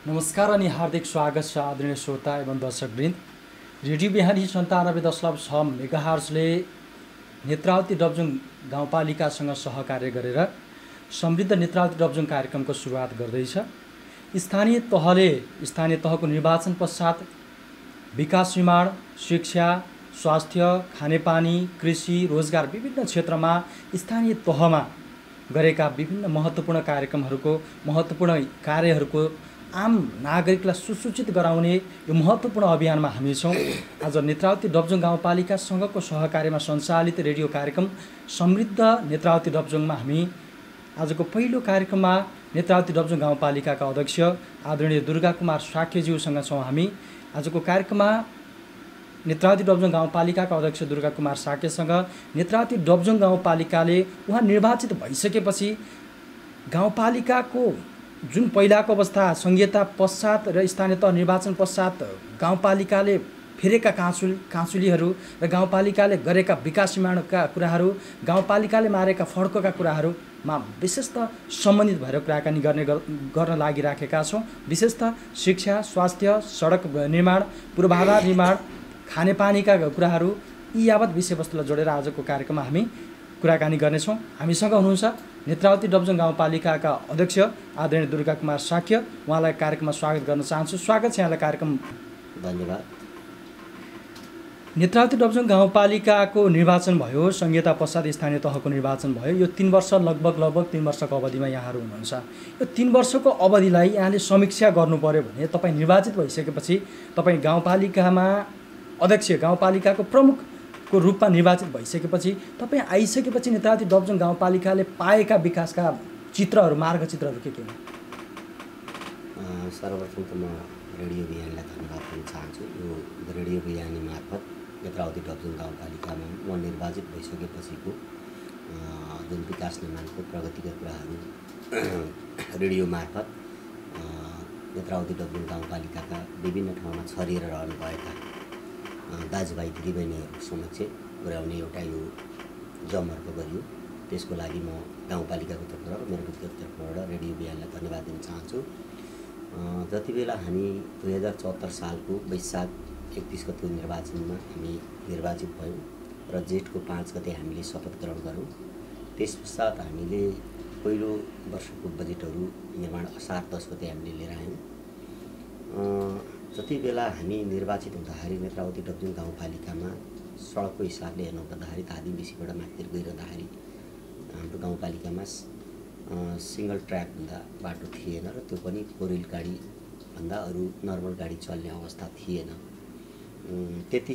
नमस्कार अनि हार्दिक स्वागत छ आदरणीय श्रोता एवं दर्शकवृन्द। रेडियो बिहानी 97.6 मेगाहर्जले नेत्रावती डबजुङ गाउँपालिकासँग सहकार्य गरेर समृद्ध नेत्रावती डबजुङ कार्यक्रमको सुरुवात गर्दैछ। स्थानीय तहको निर्वाचन पश्चात विकास निर्माण, शिक्षा, स्वास्थ्य, खानेपानी, कृषि, रोजगार विभिन्न क्षेत्रमा स्थानीय तहमा गरेका विभिन्न महत्त्वपूर्ण कार्यहरूको आम नागरिकलाई सुसूचित गराउने यो महत्त्वपूर्ण अभियानमा हामी छौँ। आज नेत्रावती डबजुङ गाउँपालिकासँगको सहकार्यमा सञ्चालित रेडियो कार्यक्रम समृद्ध नेत्रावती डबजुङमा हामी आजको पहिलो कार्यक्रममा नेत्रावती डबजुङ गाउँपालिकाका अध्यक्ष आदरणीय दुर्गा कुमार साक्यज्यूसँग छौँ। हामी आजको कार्यक्रममा नेत्रावती डबजुङ गाउँपालिकाका अध्यक्ष दुर्गा कुमार साक्यसँग नेत्रावती डबजुङ गाउँपालिकाले उहाँ निर्वाचित भइसकेपछि गाउँपालिकाको जुन पहिलाको अवस्था संहिता पश्चात र स्थानीय तह निर्वाचन पश्चात गाउँपालिकाले फेरेका काँचुलीहरू र गाउँपालिकाले गरेका विकास निर्माणका कुराहरू, गाउँपालिकाले मारेका फड्कोका कुराहरूमा विशेषतः सम्बन्धित भएर कुराकानी गर्न लागिराखेका छौँ। विशेषतः शिक्षा, स्वास्थ्य, सडक निर्माण, पूर्वाधार निर्माण, खानेपानीका कुराहरू यी यावत विषयवस्तुलाई जोडेर आजको कार्यक्रममा हामी कुराकानी गर्नेछौँ। हामीसँग हुनुहुन्छ नेत्रावती डबजुङ गाउँपालिकाका अध्यक्ष आदरणीय दुर्गा कुमार साक्य। उहाँलाई कार्यक्रममा स्वागत गर्न चाहन्छु। स्वागत छ यहाँलाई कार्यक्रम। धन्यवाद। नेत्रावती डबजुङ गाउँपालिकाको निर्वाचन भयो, संहिता पश्चात स्थानीय तहको निर्वाचन भयो। यो 3 वर्ष लगभग 3 वर्षको अवधिमा यहाँहरू हुनुहुन्छ। यो 3 वर्षको अवधिलाई यहाँले समीक्षा गर्नु पर्यो भने तपाईँ निर्वाचित भइसकेपछि तपाईँ गाउँपालिकामा अध्यक्ष, गाउँपालिकाको प्रमुखको रूपमा निर्वाचित भइसकेपछि तपाईँ आइसकेपछि नेत्रावती डबजुङ गाउँपालिकाले पाएका विकासका चित्रहरू, मार्गचित्रहरू के हुन्? सर्वप्रथम त म रेडियो बिहानीलाई धन्यवाद दिन चाहन्छु। यो रेडियो बिहानी मार्फत नेत्रावती डबजुङ गाउँपालिकामा म निर्वाचित भइसकेपछिको जुन विकास निर्माणको प्रगतिका कुराहरू रेडियो मार्फत नेत्रावती डबजुङ गाउँपालिकाका विभिन्न ठाउँमा छरिएर रहनुभएका दाजुभाइ दिदीबहिनीहरू समक्ष पुर्याउने एउटा यो जमर्को गरियो। त्यसको लागि म गाउँपालिकाको तर्फबाट, मेरो व्यक्तिगत तर्फबाट रेडियो बिहानीलाई धन्यवाद दिन चाहन्छु। जति बेला हामी 2074 सालको वैशाख 31 गते निर्वाचनमा हामी निर्वाचित भयौँ र जेठको 5 गते हामीले शपथ ग्रहण गऱ्यौँ। त्यस पश्चात हामीले पहिलो वर्षको बजेटहरू निर्माण असार 10 गते हामीले लिएर आयौँ। जति बेला हामी निर्वाचित हुँदाखेरि नेत्रावती डबजुङ गाउँपालिकामा सडकको हिसाबले हेर्नु पर्दाखेरि धादिङ बेसीबाट माथितिर गइरहँदाखेरि हाम्रो गाउँपालिकामा सिङ्गल ट्र्याकभन्दा बाटो थिएन र त्यो पनि 4 व्हिल गाडीभन्दा अरू नर्मल गाडी चल्ने अवस्था थिएन। त्यति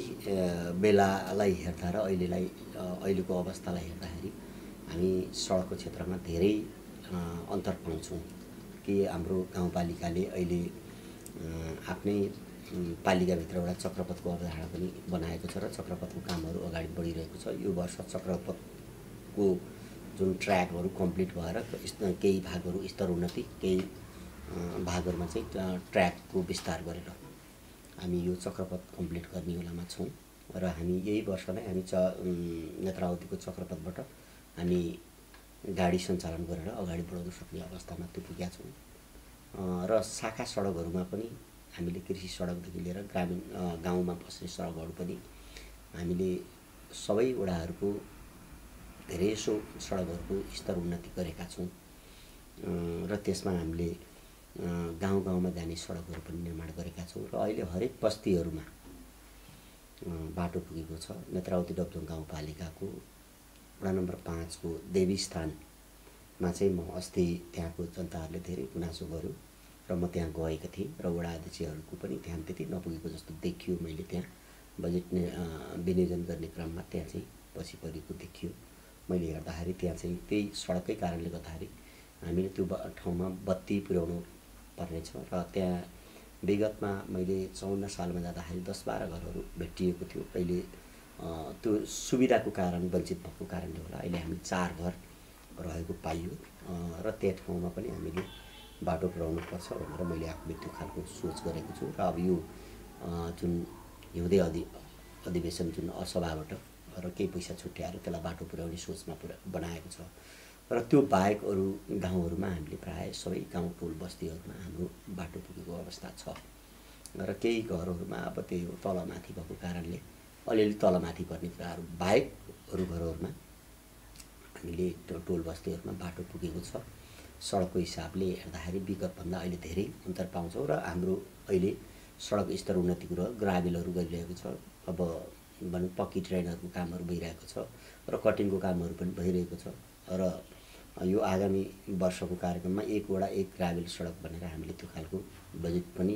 बेलालाई हेर्दा र अहिलेको अवस्थालाई हेर्दाखेरि हामी सडकको क्षेत्रमा धेरै अन्तर पाउँछौँ कि हाम्रो गाउँपालिकाले अहिले आफ्नै पालिकाभित्र एउटा चक्रपथको अवधारणा पनि बनाएको छ र चक्रपथको कामहरू अगाडि बढिरहेको छ। यो वर्ष चक्रपथको जुन ट्र्याकहरू कम्प्लिट भएर केही भागहरू स्तरोन्नति, केही भागहरूमा चाहिँ ट्र्याकको विस्तार गरेर हामी यो चक्रपथ कम्प्लिट गर्ने बेलामा छौँ र हामी यही वर्ष नै हामी नेत्रावतीको चक्रपथबाट हामी गाडी सञ्चालन गरेर अगाडि बढाउन सक्ने अवस्थामा पुगेका छौँ र शाखा सडकहरूमा पनि हामीले कृषि सडकदेखि लिएर ग्रामीण गाउँमा बस्ने सडकहरू पनि हामीले सबै वडाहरूको धेरैसो सडकहरूको स्तर उन्नति गरेका छौँ र त्यसमा हामीले गाउँमा जाने सडकहरू पनि निर्माण गरेका छौँ र अहिले हरेक बस्तीहरूमा बाटो पुगेको छ। नेत्रावती डबजुङ गाउँपालिकाको वडा नम्बर 5 को देवी स्थानमा चाहिँ म अस्ति त्यहाँको जनताहरूले धेरै गुनासो गर्यो र म त्यहाँ गएको थिएँ र वडा अध्यक्षहरूको पनि ध्यान त्यति नपुगेको जस्तो देखियो। मैले त्यहाँ बजेट विनियोजन गर्ने क्रममा त्यहाँ चाहिँ पछि परेको देखियो। मैले हेर्दाखेरि त्यहाँ चाहिँ त्यही सडककै कारणले गर्दाखेरि हामीले त्यो ठाउँमा बत्ती पुर्याउनु पर्नेछ र त्यहाँ विगतमा मैले 54 सालमा जाँदाखेरि 10-12 घरहरू भेटिएको थियो। अहिले त्यो सुविधाको कारण वञ्चित भएको कारणले होला अहिले हामी 4 घर रहेको पाइयो र त्यो ठाउँमा पनि हामीले बाटो पुर्याउनु पर्छ भनेर मैले आफूले त्यो खालको सोच गरेको छु र अब यो जुन हिउँदे अधिवेशन जुन असभाबाट र केही पैसा छुट्याएर त्यसलाई बाटो पुर्याउने सोचमा बनाएको छ र त्यो बाहेक अरू गाउँहरूमा हामीले प्रायः सबै गाउँ टोल बस्तीहरूमा हाम्रो बाटो पुगेको अवस्था छ र केही घरहरूमा अब त्यो तलमाथि भएको कारणले अलिअलि तलमाथि पर्ने कुराहरू बाहेक अरू घरहरूमा हामीले टोल बस्तीहरूमा बाटो पुगेको छ। सडकको हिसाबले हेर्दाखेरि विगतभन्दा अहिले धेरै अन्तर पाउँछौँ र हाम्रो अहिले सडक स्तर उन्नतिको र ग्राभेलहरू गरिरहेको छ। अब भनौँ पक्की ट्रेनहरूको कामहरू भइरहेको छ र कटिङको कामहरू पनि भइरहेको छ र यो आगामी वर्षको कार्यक्रममा एकवटा एक ग्राभेल सडक भनेर हामीले त्यो खालको बजेट पनि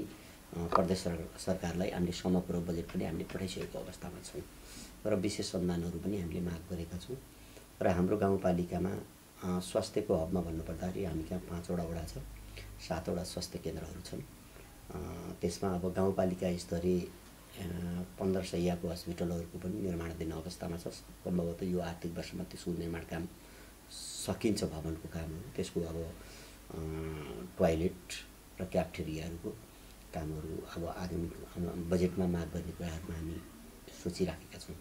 प्रदेश सरकारलाई हामीले समग्र बजेट पनि हामीले पठाइसकेको अवस्थामा छौँ र विशेष अनुदानहरू पनि हामीले माग गरेका छौँ। र हाम्रो गाउँपालिकामा स्वास्थ्यको हबमा भन्नुपर्दाखेरि हामी कहाँ 5वटा वडा छ, 7वटा स्वास्थ्य केन्द्रहरू छन्। त्यसमा अब गाउँपालिका स्तरीय 15 शय्याको हस्पिटलहरूको पनि निर्माणाधीन अवस्थामा छ। सम्भवतः यो आर्थिक वर्षमा त्यसको निर्माण काम सकिन्छ, भवनको कामहरू। त्यसको अब टोयलेट र क्याफ्टेरियाहरूको कामहरू अब आगामी बजेटमा माग गर्ने कुराहरूमा हामी सोचिराखेका छौँ।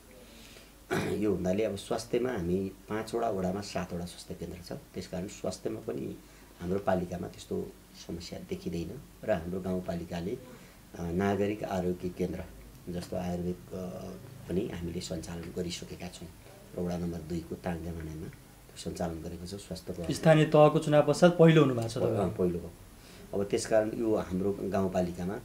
यो हुनाले अब स्वास्थ्यमा हामी 5वटा वडामा 7वटा स्वास्थ्य केन्द्र छ। त्यसकारण स्वास्थ्यमा पनि हाम्रो पालिकामा त्यस्तो समस्या देखिँदैन र हाम्रो गाउँपालिकाले नागरिक आरोग्य केन्द्र जस्तो आयुर्वेद पनि हामीले सञ्चालन गरिसकेका छौँ र वडा नम्बर 2 को ताङजामानामा सञ्चालन गरेको छ। स्वास्थ्यको स्थानीय तहको चुनाव पश्चात पहिलो हुनु भएको छ तपाईँ? पहिलो हो। अब त्यसकारण यो हाम्रो गाउँपालिकामा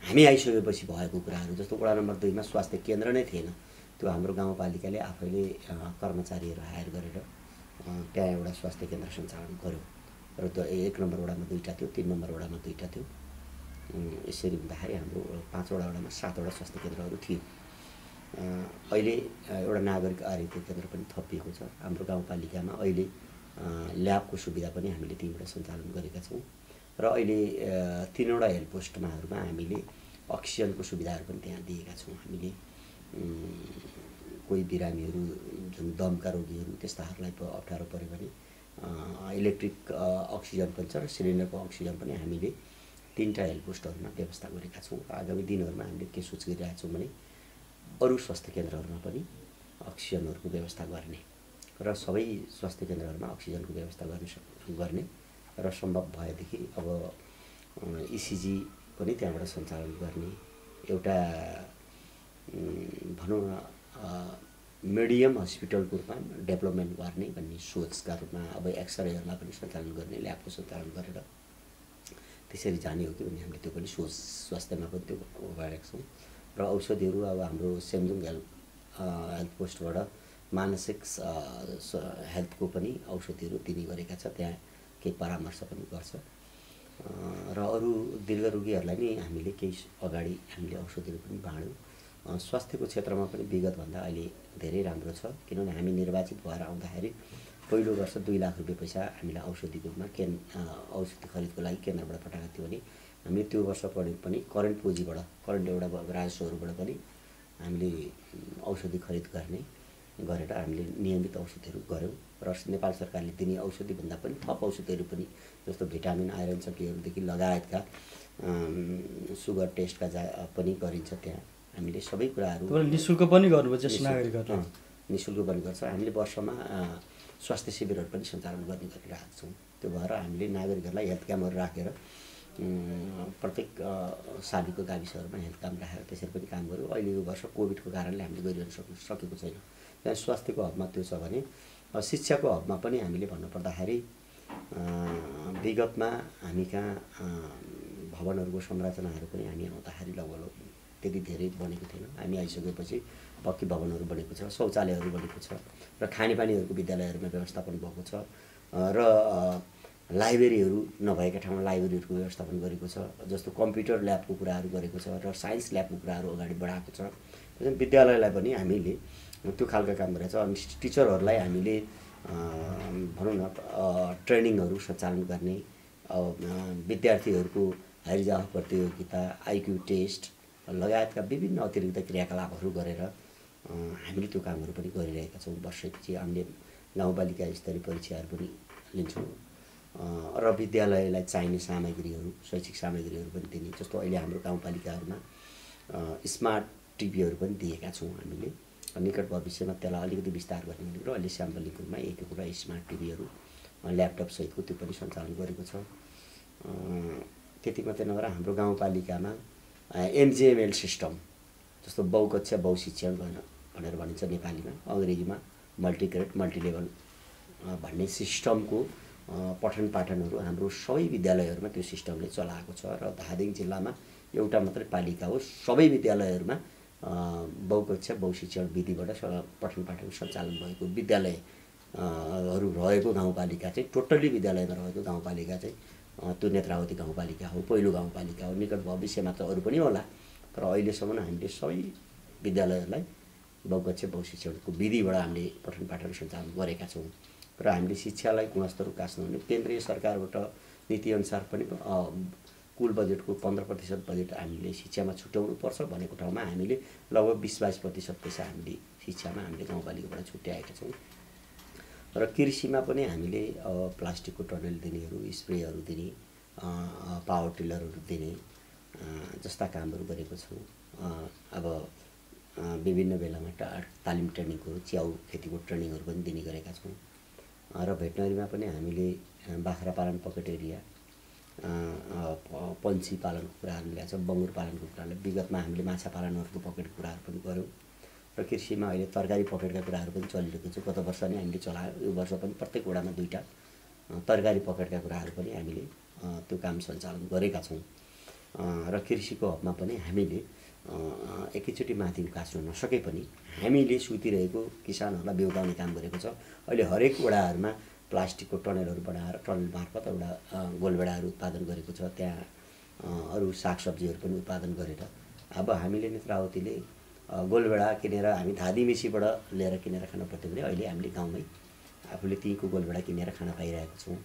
हामी आइसकेपछि भएको कुराहरू जस्तो वडा नम्बर 2 मा स्वास्थ्य केन्द्र नै थिएन, त्यो हाम्रो गाउँपालिकाले आफैले कर्मचारीहरू हायर गरेर त्यहाँ एउटा स्वास्थ्य केन्द्र सञ्चालन गर्यो र त्यो 1 नम्बर वडामा 2टा थियो, 3 नम्बर वडामा 2टा थियो। यसरी हुँदाखेरि हाम्रो 5वटा वडामा 7वटा स्वास्थ्य केन्द्रहरू थियो। अहिले एउटा नागरिक आरोग्य केन्द्र पनि थपिएको छ। हाम्रो गाउँपालिकामा अहिले ल्याबको सुविधा पनि हामीले 3वटा सञ्चालन गरेका छौँ र अहिले 3वटा हेल्थ पोस्टमाहरूमा हामीले अक्सिजनको सुविधाहरू पनि त्यहाँ दिएका छौँ। हामीले कोही बिरामीहरू जुन दमका रोगीहरू त्यस्ताहरूलाई अप्ठ्यारो पऱ्यो भने इलेक्ट्रिक अक्सिजन पनि छ र सिलिन्डरको अक्सिजन पनि हामीले 3टा हेल्थ पोस्टहरूमा व्यवस्था गरेका छौँ। आगामी दिनहरूमा हामीले के सोच गरिरहेका छौँ भने अरू स्वास्थ्य केन्द्रहरूमा पनि अक्सिजनहरूको व्यवस्था गर्ने र सबै स्वास्थ्य केन्द्रहरूमा अक्सिजनको व्यवस्था गर्ने र सम्भव भएदेखि अब इसिजी पनि त्यहाँबाट सञ्चालन गर्ने, एउटा भनौँ न मिडियम हस्पिटलको रूपमा डेभलपमेन्ट गर्ने भन्ने सोचका रूपमा अब एक्सरेहरूलाई पनि सञ्चालन गर्ने, ल्याबको सञ्चालन गरेर त्यसरी जाने हो कि भन्ने हामीले त्यो पनि सोच स्वास्थ्यमा पनि त्यो गरेका छौँ। र औषधिहरू अब हाम्रो सेमजुङ हेल्थ पोस्टबाट मानसिक हेल्थको पनि औषधिहरू दिने गरेका छ, त्यहाँ केही परामर्श पनि गर्छ र अरू दीर्घ रोगीहरूलाई नै हामीले केही अगाडि हामीले औषधिहरू पनि बाँड्यौँ। स्वास्थ्यको क्षेत्रमा पनि विगतभन्दा अहिले धेरै राम्रो छ, किनभने हामी निर्वाचित भएर आउँदाखेरि पहिलो वर्ष 2 लाख रुपियाँ पैसा हामीलाई औषधिको रूपमा औषधि खरिदको लागि केन्द्रबाट पठाएको थियो भने हामीले त्यो वर्ष पनि करेन्ट पुँजीबाट, करेन्ट एउटा राजस्वहरूबाट पनि हामीले औषधि खरिद गरेर हामीले नियमित औषधिहरू गऱ्यौँ र नेपाल सरकारले दिने औषधिभन्दा पनि थप औषधिहरू पनि जस्तो भिटामिन, आइरन सकिहरूदेखि लगायतका सुगर टेस्टका पनि गरिन्छ। त्यहाँ हामीले सबै कुराहरू निःशुल्क पनि गर्नुभयो, ज्येष्ठ नागरिकहरू निःशुल्क पनि गर्छ। हामीले वर्षमा स्वास्थ्य शिविरहरू पनि सञ्चालन गरिरहेका छौँ। त्यो भएर हामीले नागरिकहरूलाई हेल्थ क्याम्पहरू राखेर प्रत्येक सालीको गाविसहरूमा हेल्थ क्याम्प राखेर त्यसरी पनि काम गऱ्यौँ। अहिले यो वर्ष कोभिडको कारणले हामीले गरिरहन सकेको छैन। त्यहाँ स्वास्थ्यको हबमा त्यो छ भने शिक्षाको हबमा पनि हामीले भन्नुपर्दाखेरि विगतमा हामी कहाँ भवनहरूको संरचनाहरू पनि हामी आउँदाखेरि लगभग त्यति धेरै बनेको थिएन। हामी आइसकेपछि पक्की भवनहरू बनेको छ, शौचालयहरू बनेको छ र खानेपानीहरूको विद्यालयहरूमा व्यवस्थापन भएको छ र लाइब्रेरीहरू नभएका ठाउँमा लाइब्रेरीहरूको व्यवस्थापन गरेको छ। जस्तो कम्प्युटर ल्याबको कुराहरू गरेको छ र साइन्स ल्याबको कुराहरू अगाडि बढाएको छ। विद्यालयलाई पनि हामीले त्यो खालका काम गरेको छ। अनि टिचरहरूलाई हामीले भनौँ न ट्रेनिङहरू सञ्चालन गर्ने, विद्यार्थीहरूको हाइरिजाह प्रतियोगिता, आइक्यू टेस्ट लगायतका विभिन्न अतिरिक्त क्रियाकलापहरू गरेर हामीले त्यो कामहरू पनि गरिरहेका छौँ। वर्षैपछि हामीले गाउँपालिका स्तरीय परीक्षाहरू पनि लिन्छौँ र विद्यालयलाई चाहिने सामग्रीहरू, शैक्षिक सामग्रीहरू पनि दिने। जस्तो अहिले हाम्रो गाउँपालिकाहरूमा स्मार्ट टिभीहरू पनि दिएका छौँ हामीले। निकट भविष्यमा त्यसलाई अलिकति विस्तार गर्ने भनेको अहिले स्याम्पलिङमा 1 स्मार्ट टिभीहरू ल्यापटप सहितको त्यो पनि सञ्चालन गरेको छ। त्यति मात्रै नभएर हाम्रो गाउँपालिकामा एमजिएमएल सिस्टम जस्तो बहुकक्षा बहुशिक्षण भनेर भनिन्छ नेपालीमा, अङ्ग्रेजीमा मल्टिग्रेड मल्टिलेभल भन्ने सिस्टमको पठन पाठनहरू हाम्रो सबै विद्यालयहरूमा त्यो सिस्टमले चलाएको छ। र धादिङ जिल्लामा एउटा मात्रै पालिका हो सबै विद्यालयहरूमा बहुकक्षा बहुशिक्षण विधिबाट पठन पाठन सञ्चालन भएको विद्यालयहरू रहेको गाउँपालिका चाहिँ टोटल्ली विद्यालयमा रहेको गाउँपालिका चाहिँ त्यो नेत्रावती गाउँपालिका हो, पहिलो गाउँपालिका हो। निकट भविष्यमा त अरू पनि होला, तर अहिलेसम्म हामीले सबै विद्यालयहरूलाई बहुकक्षा बहुशिक्षणको विधिबाट हामीले पठन पाठन सञ्चालन गरेका छौँ। र हामीले शिक्षालाई गुणस्तर उकास्नु भने केन्द्रीय सरकारबाट नीतिअनुसार पनि कुल बजेटको 15% बजेट हामीले शिक्षामा छुट्याउनु पर्छ भनेको ठाउँमा हामीले लगभग 20-22% पैसा हामीले शिक्षामा हामीले गाउँपालिकाबाट छुट्याएका छौँ। र कृषिमा पनि हामीले प्लास्टिकको टनेल दिनेहरू, स्प्रेहरू दिने, पावर टिलरहरू दिने जस्ता कामहरू गरेको छौँ। अब विभिन्न बेलामा तालिम ट्रेनिङहरू, च्याउ खेतीको ट्रेनिङहरू पनि दिने गरेका छौँ। र भेटनरीमा पनि हामीले बाख्रा पालन पकेट एरिया, पन्छी पालनको कुराहरू ल्याएको छ, बङ्गुर पालनको कुराहरू, विगतमा हामीले माछा पालनहरूको पकेटको कुराहरू पनि गऱ्यौँ। र कृषिमा अहिले तरकारी पकेटका कुराहरू पनि चलिरहेको छ। गत वर्ष नै हामीले चलायो, यो वर्ष पनि प्रत्येक वडामा 2टा तरकारी पकेटका कुराहरू पनि हामीले त्यो काम सञ्चालन गरेका छौँ। र कृषिको हकमा पनि हामीले एकैचोटि माथि उकास्न नसके पनि हामीले सुतिरहेको किसानहरूलाई बेउताउने काम गरेको छ। अहिले हरेक वडाहरूमा प्लास्टिकको टनेलहरू बनाएर टनेल मार्फत एउटा गोलभेडाहरू उत्पादन गरेको छ। त्यहाँ अरू सागसब्जीहरू पनि उत्पादन गरेर अब हामीले नेत्रावतीले गोलभेडा किनेर हामी धादी मिसीबाट लिएर किनेर खान पर्थ्यो भने अहिले हामीले गाउँमै आफूले तीको गोलभेडा किनेर खान पाइरहेको छौँ।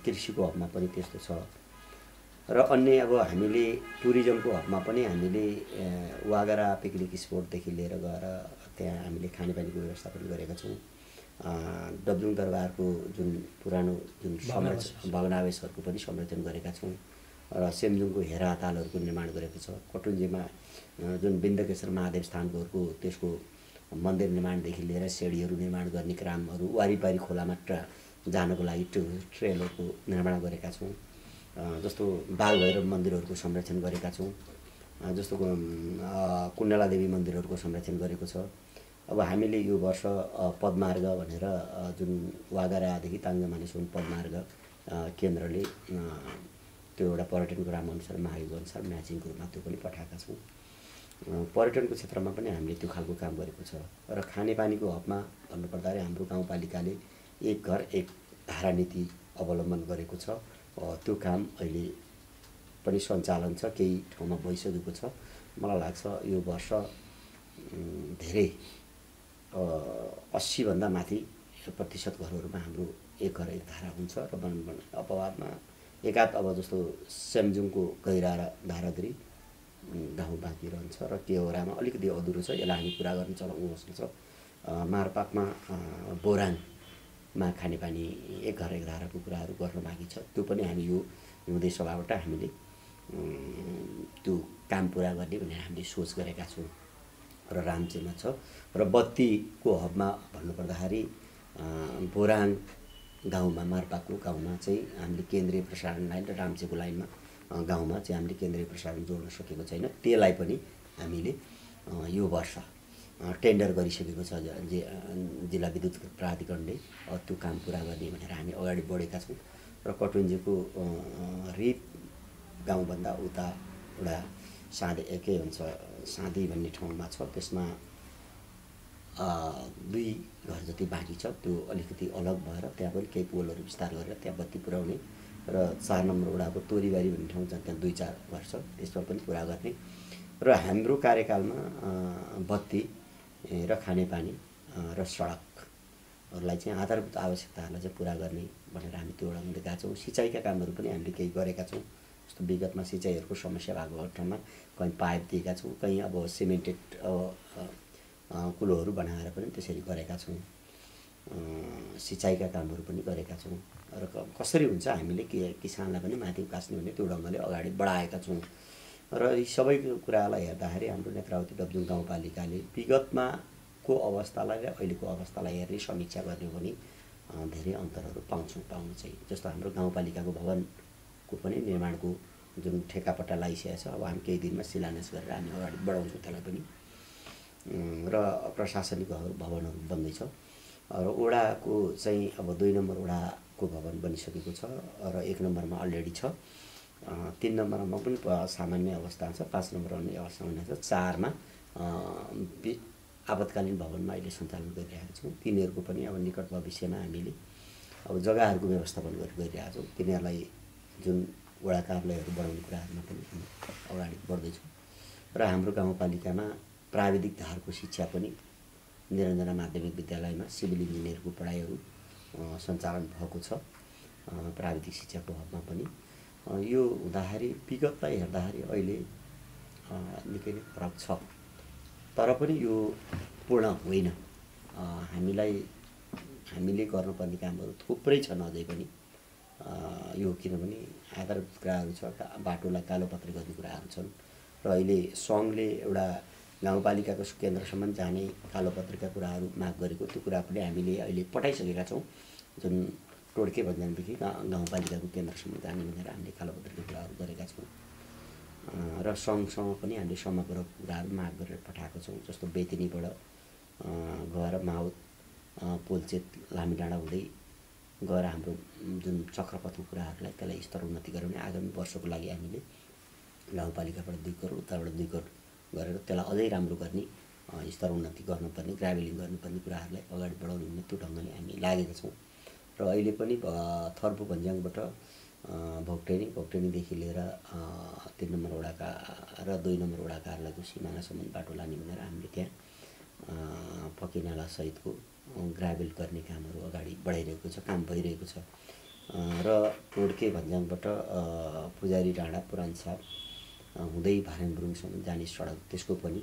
कृषिको हकमा पनि त्यस्तो छ। र अन्य अब हामीले टुरिज्मको हकमा पनि हामीले वागरा पिकनिक स्पोटदेखि लिएर गएर त्यहाँ हामीले खानेपानीको व्यवस्था पनि गरेका छौँ। डबजुङ दरबारको जुन पुरानो जुन भग्नावशेषहरूको पनि संरक्षण गरेका छौँ। र सेमजुङको हेरा तालहरूको निर्माण गरेको छ। कटुन्जीमा जुन बिन्दकेश्वर महादेव स्थानकोहरूको त्यसको मन्दिर निर्माणदेखि लिएर सिँढीहरू निर्माण गर्ने कामहरू, वारिपारि खोलामा जानको लागि ट्रेलहरूको निर्माण गरेका छौँ। जस्तो बालभैरव मन्दिरहरूको संरक्षण गरेका छौँ। जस्तो कुण्डला देवी मन्दिरहरूको संरक्षण गरेको छ। अब हामीले यो वर्ष पदमार्ग भनेर जुन वागरादेखि ताङ्गमानेसम्म पदमार्ग केन्द्रले त्यो एउटा पर्यटनको रामअनुसार मागेको अनुसार म्याचिङको रूपमा त्यो पनि पठाएका छौँ। पर्यटनको क्षेत्रमा पनि हामीले त्यो खालको काम गरेको छ। र खानेपानीको हकमा भन्नुपर्दाखेरि हाम्रो गाउँपालिकाले एक घर एक धारा नीति अवलम्बन गरेको छ। त्यो काम अहिले पनि सञ्चालन छ, केही ठाउँमा भइसकेको छ। मलाई लाग्छ यो वर्ष धेरै 80भन्दा माथि प्रतिशत घरहरूमा हाम्रो एक घर एक धारा हुन्छ। र अपवादमा एकाध अब जस्तो सेमजुङको गैरा र धाराद्री गाउँ बाँकी रहन्छ र केवरामा अलिकति अधुरो छ, यसलाई हामी पुरा गर्न चलाउनु सक्छ। मारपाकमा बोराङमा खानेपानी एक घर एक धाराको कुराहरू गर्न बाँकी छ। त्यो पनि हामी यो हिउँदे सभाबाट हामीले त्यो काम पुरा गर्ने भनेर हामीले सोच गरेका छौँ। र राम्चेमा छ। र बत्तीको हबमा भन्नुपर्दाखेरि बोराङ गाउँमा, मारपाकको गाउँमा चाहिँ हामीले केन्द्रीय प्रसारण लाइन र राम्चेको लाइनमा गाउँमा चाहिँ हामीले केन्द्रीय प्रसारण जोड्न सकेको छैन। त्यसलाई पनि हामीले यो वर्ष टेन्डर गरिसकेको छ जिल्ला विद्युत प्राधिकरणले। त्यो काम पुरा गर्ने भनेर हामी अगाडि बढेका छौँ। र कटुन्जीको रिप गाउँभन्दा उता एउटा के भन्छ साँधी भन्ने ठाउँमा छ। त्यसमा 2 घर जति बाँकी छ। त्यो अलिकति अलग भएर त्यहाँ पनि केही पोलहरू विस्तार गरेर त्यहाँ बत्ती पुर्याउने र 4 नम्बर वडाको तोरीबारी भन्ने ठाउँ छ, त्यहाँ 2-4 घर छ, त्यसमा पनि पुरा गर्ने। र हाम्रो कार्यकालमा बत्ती र खानेपानी र सडकहरूलाई चाहिँ आधारभूत आवश्यकताहरूलाई चाहिँ पुरा गर्ने भनेर हामी त्यो एउटा गएका छौँ। सिँचाइका कामहरू पनि हामीले केही गरेका छौँ। जस्तो विगतमा सिँचाइहरूको समस्या भएको ठाउँमा कहीँ पाइप दिएका छौँ, कहीँ अब सिमेन्टेड कुलोहरू बनाएर पनि त्यसरी गरेका छौँ। सिँचाइका कामहरू पनि गरेका छौँ। र कसरी हुन्छ हामीले किसानलाई पनि माथि उकास्ने भन्ने त्यो ढङ्गले अगाडि बढाएका छौँ। र यी सबै कुरालाई हेर्दाखेरि हाम्रो नेत्रावती डबजुङ गाउँपालिकाले विगतमा को अवस्थालाई र अहिलेको अवस्थालाई हेर्ने समीक्षा गर्ने हो भने धेरै अन्तरहरू पाउनु चाहिँ। जस्तो हाम्रो गाउँपालिकाको भवनको पनि निर्माणको जुन ठेकापट्टा लगाइसकेको छ, अब हामी केही दिनमा शिलान्यास गरेर हामी अगाडि बढाउँछौँ त्यसलाई पनि। र प्रशासनिक भवनहरू बन्दैछ र वडाको चाहिँ अब 2 नम्बर वडाको भवन बनिसकेको छ र 1 नम्बरमा अलरेडी छ। 3 नम्बरमा पनि सामान्य अवस्था छ, 5 नम्बरमा पनि असामान्य छ, 4मा आपतकालीन भवनमा अहिले सञ्चालन गरिरहेका छौँ। तिनीहरूको पनि अब निकट भविष्यमा हामीले अब जग्गाहरूको व्यवस्थापन गरिरहेका छौँ। तिनीहरूलाई जुन वडा कार्यालयहरू बढाउने कुराहरूमा पनि अगाडि बढ्दैछौँ। र हाम्रो गाउँपालिकामा प्राविधिक धारको शिक्षा पनि निरञ्जना माध्यमिक विद्यालयमा सिभिल इन्जिनियरको पढाइहरू सञ्चालन भएको छ, प्राविधिक शिक्षाको हकमा पनि। यो हुँदाखेरि विगतलाई हेर्दाखेरि अहिले निकै नै फरक छ, तर पनि यो पूर्ण होइन। हामीले गर्नुपर्ने कामहरू थुप्रै छन् अझै पनि। यो किनभने आधारभूत कुराहरू छ, बाटोलाई कालोपत्री गर्ने कुराहरू छन् र अहिले सङ्घले एउटा गाउँपालिकाको केन्द्रसम्म जाने कालोपत्रीका कुराहरू माग गरेको, त्यो कुरा पनि हामीले अहिले पठाइसकेका छौँ। जुन टोड्के भन्ज्याङदेखि गाउँपालिकाको केन्द्रसम्म जाने भनेर हामीले कालोपत्रीका कुराहरू गरेका छौँ र सङ्घसँग पनि हामीले समग्र कुराहरू माग गरेर पठाएको छौँ। जस्तो बेतिनीबाट गएर माउत पोलचेत लामीडाँडा हुँदै गएर हाम्रो जुन चक्रपथको कुराहरूलाई त्यसलाई स्तर उन्नति गराउने आगामी वर्षको लागि हामीले गाउँपालिकाबाट 2 करोड उताबाट 2 करोड गरेर त्यसलाई अझै राम्रो गर्ने, स्तर उन्नति गर्नुपर्ने, ग्राभलिङ गर्नुपर्ने कुराहरूलाई अगाडि बढाउने हुने त्यो ढङ्गले हामी लागेका छौँ। र अहिले पनि थर्पु भन्ज्याङबाट भोक्टेनीदेखि लिएर 3 नम्बर वडाका र 2 नम्बर वडा कार्यालयको सिमानासम्म बाटो लाने भनेर हामीले त्यहाँ पक्की नाला सहितको ग्राभल गर्ने कामहरू अगाडि बढाइरहेको छ, काम भइरहेको छ। र टोड्के भन्ज्याङबाट पुजारी डाँडा पुरानसाप हुँदै भारेङबुरुङसम्म जाने सडक, त्यसको पनि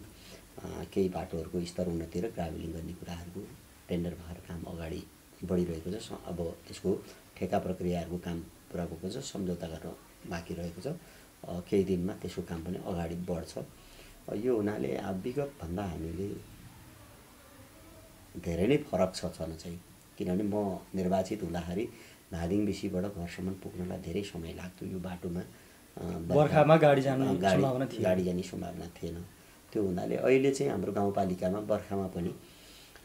केही बाटोहरूको स्तर उन्नति र ग्राभलिङ गर्ने कुराहरूको टेन्डर भएर काम अगाडि बढिरहेको छ। अब त्यसको ठेका प्रक्रियाहरूको काम पुरा भएको छ, सम्झौता गर्न बाँकी रहेको छ। केही दिनमा त्यसको काम पनि अगाडि बढ्छ। यो हुनाले विगतभन्दा हामीले धेरै नै फरक छ छन चाहिँ। किनभने म निर्वाचित हुँदाखेरि धादिङ बेसीबाट घरसम्म पुग्नलाई धेरै समय लाग्थ्यो। यो बाटोमा बर्खामा गाडी जाने सम्भावना थिएन। त्यो हुनाले अहिले चाहिँ हाम्रो गाउँपालिकामा बर्खामा पनि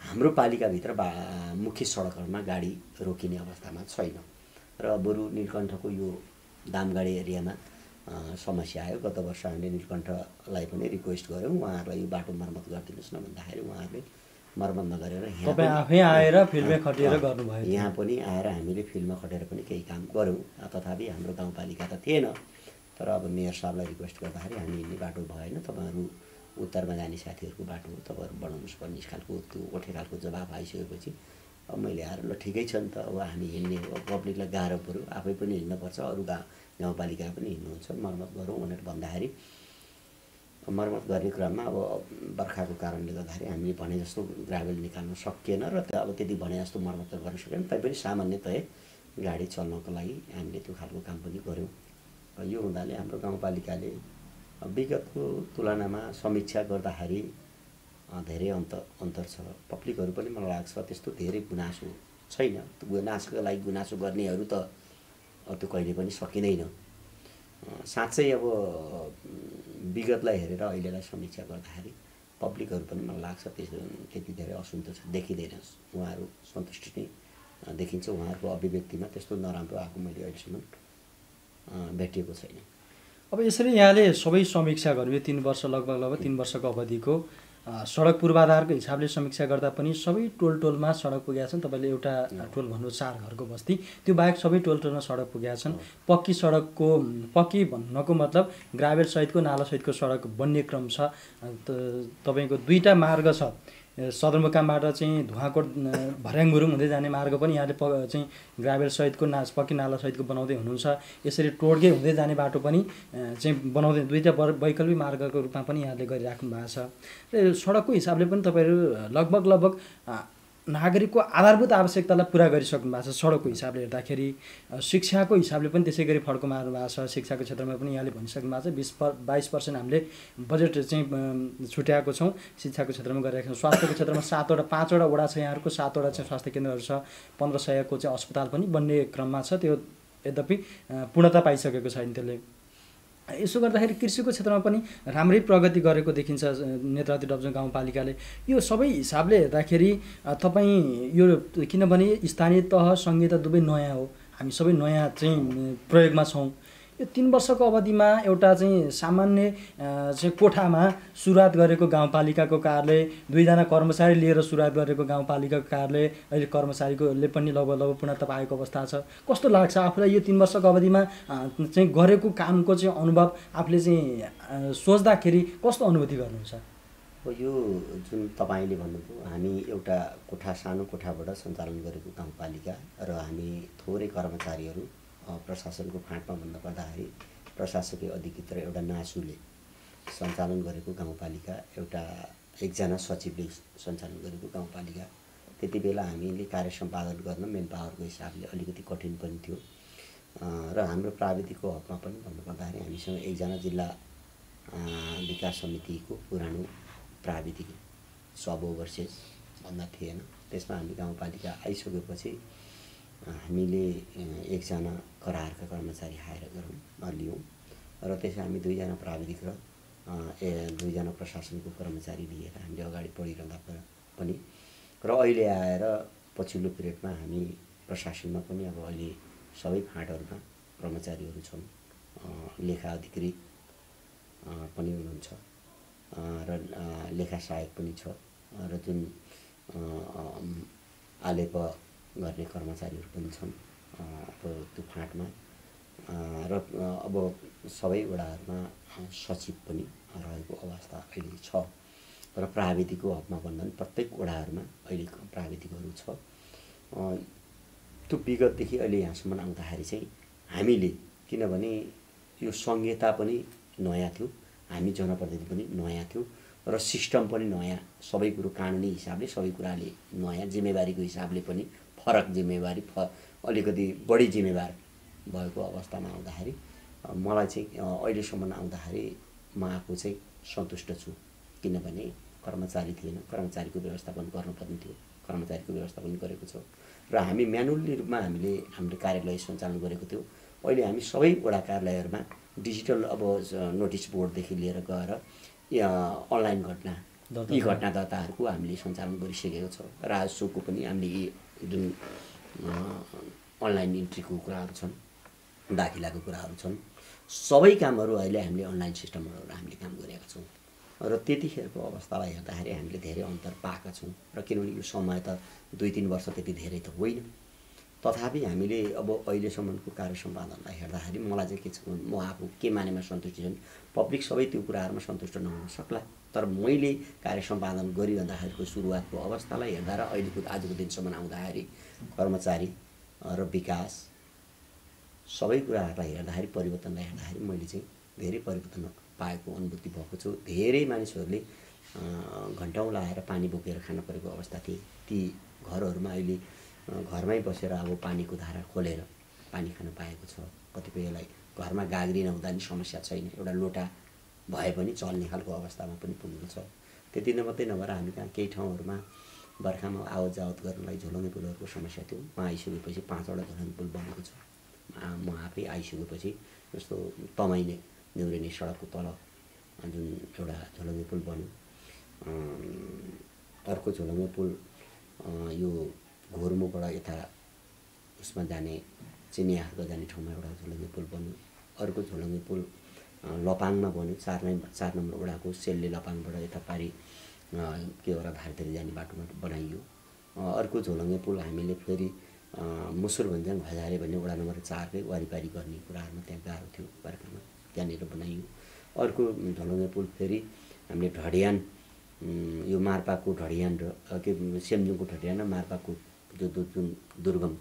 हाम्रो पालिकाभित्र मुख्य सडकहरूमा गाडी रोकिने अवस्थामा छैन। र बरु नीलकण्ठको यो दामगाडी एरियामा समस्या आयो। गत वर्ष हामीले नीलकण्ठलाई पनि रिक्वेस्ट गऱ्यौँ, उहाँहरूलाई यो बाटो मर्मत गरिदिनुहोस् न भन्दाखेरि उहाँहरूले मर्मत नगरेर आफै आएर फिल्डमै खटेर गर्नुभयो। यहाँ पनि आएर हामीले फिल्डमा खटेर पनि केही काम गऱ्यौँ। तथापि हाम्रो गाउँपालिका त थिएन। तर अब मेयर साहबलाई रिक्वेस्ट गर्दाखेरि हामी हिँड्ने बाटो भएन, तपाईँहरू उत्तरमा जाने साथीहरूको बाटो हो, तपाईँहरू बनाउनुहोस् भन्ने खालको त्यो ओठे खालको जवाब आइसकेपछि अब मैले आएर ल ठिकै छ नि त, अब हामी हिँड्ने हो, पब्लिकलाई गाह्रो पऱ्यो, आफै पनि हिँड्नुपर्छ, अरू गाउँपालिका पनि हिँड्नुहुन्छ, मर्मत गरौँ भनेर भन्दाखेरि मर्मत गर्ने क्रममा अब बर्खाको कारणले गर्दाखेरि हामीले भने जस्तो ग्राभल निकाल्न सकिएन र अब त्यति भने जस्तो मर्मत गर्न सकेन। तैपनि सामान्यतया गाडी चल्नको लागि हामीले त्यो खालको काम पनि गऱ्यौँ। यो हुँदाले हाम्रो गाउँपालिकाले विगतको तुलनामा समीक्षा गर्दाखेरि धेरै अन्तर छ। पब्लिकहरू पनि मलाई लाग्छ त्यस्तो धेरै गुनासो छैन। गुनासोको लागि गुनासो गर्नेहरू त त्यो कहिले पनि सकिँदैन। साँच्चै अब विगतलाई हेरेर अहिलेलाई समीक्षा गर्दाखेरि पब्लिकहरू पनि मलाई लाग्छ त्यति धेरै असन्तोष देखिँदैन। उहाँहरू सन्तुष्टि नै देखिन्छ। उहाँहरूको अभिव्यक्तिमा त्यस्तो नराम्रो आएको मैले अहिलेसम्म भेटिएको छैन। अब यसरी यहाँले सबै समीक्षा गर्नुभयो, 3 वर्ष लगभग 3 वर्षको अवधिको सडक पूर्वाधारको हिसाबले समीक्षा गर्दा पनि सबै टोलमा सडक पुगेका छन्। तपाईँले एउटा टोल भन्नु 4 घरको बस्ती, त्यो बाहेक सबै टोलमा सडक पुगेका छन्। पक्की भन्नको मतलब ग्राभेल सहितको नाला सहितको सडक बन्ने क्रम छ। तपाईँको 2टा मार्ग छ। सदरमुकामबाट चाहिँ धुवाकोट भर्याङमुरुङ हुँदै जाने मार्ग पनि यहाँले चाहिँ ग्राभेल सहितको पक्की नाला सहितको बनाउँदै हुनुहुन्छ। यसरी टोड्के हुँदै जाने बाटो पनि चाहिँ बनाउँदै 2टा वैकल्पिक मार्गको रूपमा पनि यहाँले गरिराख्नु भएको छ। र सडकको हिसाबले पनि तपाईँहरू लगभग नागरिकको आधारभूत आवश्यकतालाई पुरा गरिसक्नु भएको छ। सडकको हिसाबले हेर्दाखेरि शिक्षाको हिसाबले पनि त्यसै गरी फड्को मार्नु भएको छ। शिक्षाको क्षेत्रमा पनि यहाँले भनिसक्नु भएको छ 22% हामीले बजेट चाहिँ छुट्याएको छौँ शिक्षाको क्षेत्रमा गरिरहेका छौँ। स्वास्थ्यको क्षेत्रमा 5वटा वडा छ यहाँहरूको, 7वटा चाहिँ स्वास्थ्य केन्द्रहरू छ, 1500 को चाहिँ अस्पताल पनि बन्ने क्रममा छ। त्यो यद्यपि पूर्णता पाइसकेको छैन। त्यसले यसो गर्दाखेरि कृषिको क्षेत्रमा पनि राम्रै प्रगति गरेको देखिन्छ नेत्रावती डब्जोङ गाउँपालिकाले। यो सबै हिसाबले हेर्दाखेरि तपाईँ यो किनभने स्थानीय तह सङ्घीय तह दुवै नयाँ हो, हामी सबै नयाँ चाहिँ प्रयोगमा छौँ। यो 3 वर्षको अवधिमा एउटा चाहिँ सामान्य चाहिँ कोठामा सुरुवात गरेको गाउँपालिकाको कार्यालय, 2जना कर्मचारी लिएर सुरुवात गरेको गाउँपालिकाको कार्यालय अहिले कर्मचारीकोले पनि लगभग पूर्णता पाएको अवस्था छ। कस्तो लाग्छ आफूलाई यो 3 वर्षको अवधिमा चाहिँ गरेको कामको चाहिँ अनुभव आफूले चाहिँ सोच्दाखेरि कस्तो अनुभूति गर्नुहुन्छ? यो जुन तपाईँले भन्नुभयो, हामी एउटा सानो कोठाबाट सञ्चालन गरेको गाउँपालिका र हामी थोरै कर्मचारीहरू प्रशासनको फाँटमा भन्नुपर्दाखेरि प्रशासकीय अधिकृत र एउटा नासुले सञ्चालन गरेको गाउँपालिका, एउटा 1जना सचिवले सञ्चालन गरेको गाउँपालिका। त्यति बेला हामीले कार्य सम्पादन गर्न मेन पावरको हिसाबले अलिकति कठिन पनि थियो र हाम्रो प्राविधिकको हकमा पनि भन्नुपर्दाखेरि हामीसँग 1जना जिल्ला विकास समितिको पुरानो प्राविधिक सब ओभरसिज भन्दा थिएन। त्यसमा हामी गाउँपालिका आइसकेपछि हामीले 1जना करारका कर्मचारी हायर लियौँ र त्यसमा हामी 2जना प्राविधिक र 2जना प्रशासनको कर्मचारी लिएर हामीले अगाडि बढिरहँदा पनि र अहिले आएर पछिल्लो पिरियडमा हामी प्रशासनमा पनि अब अहिले सबै फाँटहरूमा कर्मचारीहरू छन्, लेखा अधिकृत पनि हुनुहुन्छ र लेखा सहायक पनि छ र जुन आलेप गर्ने कर्मचारीहरू पनि छन् त्यो फाँटमा र अब सबै वडाहरूमा सचिव पनि रहेको अवस्था अहिले छ र प्राविधिकको हकमा भन्दा पनि प्रत्येक वडाहरूमा अहिले प्राविधिकहरू छ। त्यो विगतदेखि अहिले यहाँसम्म आउँदाखेरि चाहिँ हामीले, किनभने यो सङ्घीयता पनि नयाँ थियो, हामी जनप्रतिनिधि पनि नयाँ थियो र सिस्टम पनि नयाँ, सबै कुरो कानुनी हिसाबले सबै कुराले नयाँ, जिम्मेवारीको हिसाबले पनि फरक जिम्मेवारी, अलिकति बढी जिम्मेवार भएको अवस्थामा आउँदाखेरि मलाई चाहिँ अहिलेसम्म आउँदाखेरि म आफू चाहिँ सन्तुष्ट छु। किनभने कर्मचारी थिएन, कर्मचारीको व्यवस्थापन गर्नुपर्ने थियो, कर्मचारीको व्यवस्थापन गरेको छ र हामी म्यानुअली रूपमा हामीले हाम्रो कार्यालय सञ्चालन गरेको थियौँ। अहिले हामी सबै वडा कार्यालयहरूमा डिजिटल अब नोटिस बोर्डदेखि लिएर गएर अनलाइन यी घटना दर्ताहरूको हामीले सञ्चालन गरिसकेको छ। राजस्वको पनि हामीले जुन अनलाइन इन्ट्रीको कुराहरू छन्, दाखिलाको कुराहरू छन्, सबै कामहरू अहिले हामीले अनलाइन सिस्टमबाट हामीले काम गरेका छौँ र त्यतिखेरको अवस्थालाई हेर्दाखेरि हामीले धेरै अन्तर पाएका छौँ र किनभने यो समय त 2-3 वर्ष त्यति धेरै त होइन, तथापि हामीले अब अहिलेसम्मको कार्य सम्पादनलाई हेर्दाखेरि मलाई चाहिँ के छ, म आफू के मानेमा सन्तुष्टि छु, पब्लिक सबै त्यो कुराहरूमा सन्तुष्ट नहुन सक्ला, तर मैले कार्य सम्पादन गरिरहँदाखेरिको सुरुवातको अवस्थालाई हेर्दा र अहिलेको आजको दिनसम्म आउँदाखेरि कर्मचारी र विकास सबै कुराहरूलाई हेर्दाखेरि, परिवर्तनलाई हेर्दाखेरि मैले चाहिँ धेरै परिवर्तन पाएको अनुभूति भएको छु। धेरै मानिसहरूले घन्टौँ लाएर पानी बोकेर खान परेको अवस्था थिए, ती घरहरूमा अहिले घरमै बसेर अब पानीको धारा खोलेर पानी खान पाएको छ। कतिपयलाई घरमा गाग्री नहुँदा नि समस्या छैन, एउटा लोटा भए पनि चल्ने खालको अवस्थामा पनि पुगेको छ। त्यति मात्रै नभएर हामी कहाँ केही ठाउँहरूमा बर्खामा आवत जावत गर्नलाई झोलङ्गे पुलहरूको समस्या थियो। म आइसकेपछि 5वटा झोलङ्गे पुल बनेको छ। म आफै आइसकेपछि जस्तो तमाइने न्युरेनी सडकको तल जुन एउटा झोलङ्गे पुल बन्यो, अर्को झोलङ्गे पुल यो घोरमुबाट यता उसमा जाने चिनियाहरूको जाने ठाउँमा एउटा झोलङ्गे पुल बन्यो, अर्को झोलङ्गे पुल लपाङमा बन्यो, 4 नम्बर वडाको सेलले लपाङबाट यता पारि के एउटा धारतिर जाने बाटोमा बनाइयो। अर्को झोलङ्गे पुल हामीले फेरि मुसुर भन्ज्याङ हजारे भन्ने वडा नम्बर 4 कै वारिपारी गर्ने कुराहरूमा त्यहाँ गाह्रो थियो, बर्खामा त्यहाँनिर बनाइयो। अर्को झोलङ्गे पुल फेरि हामीले ढडियान, यो मार्पाको ढडियान र के सेमजुङको ढडियान र मार्पाको जुन दुर्गम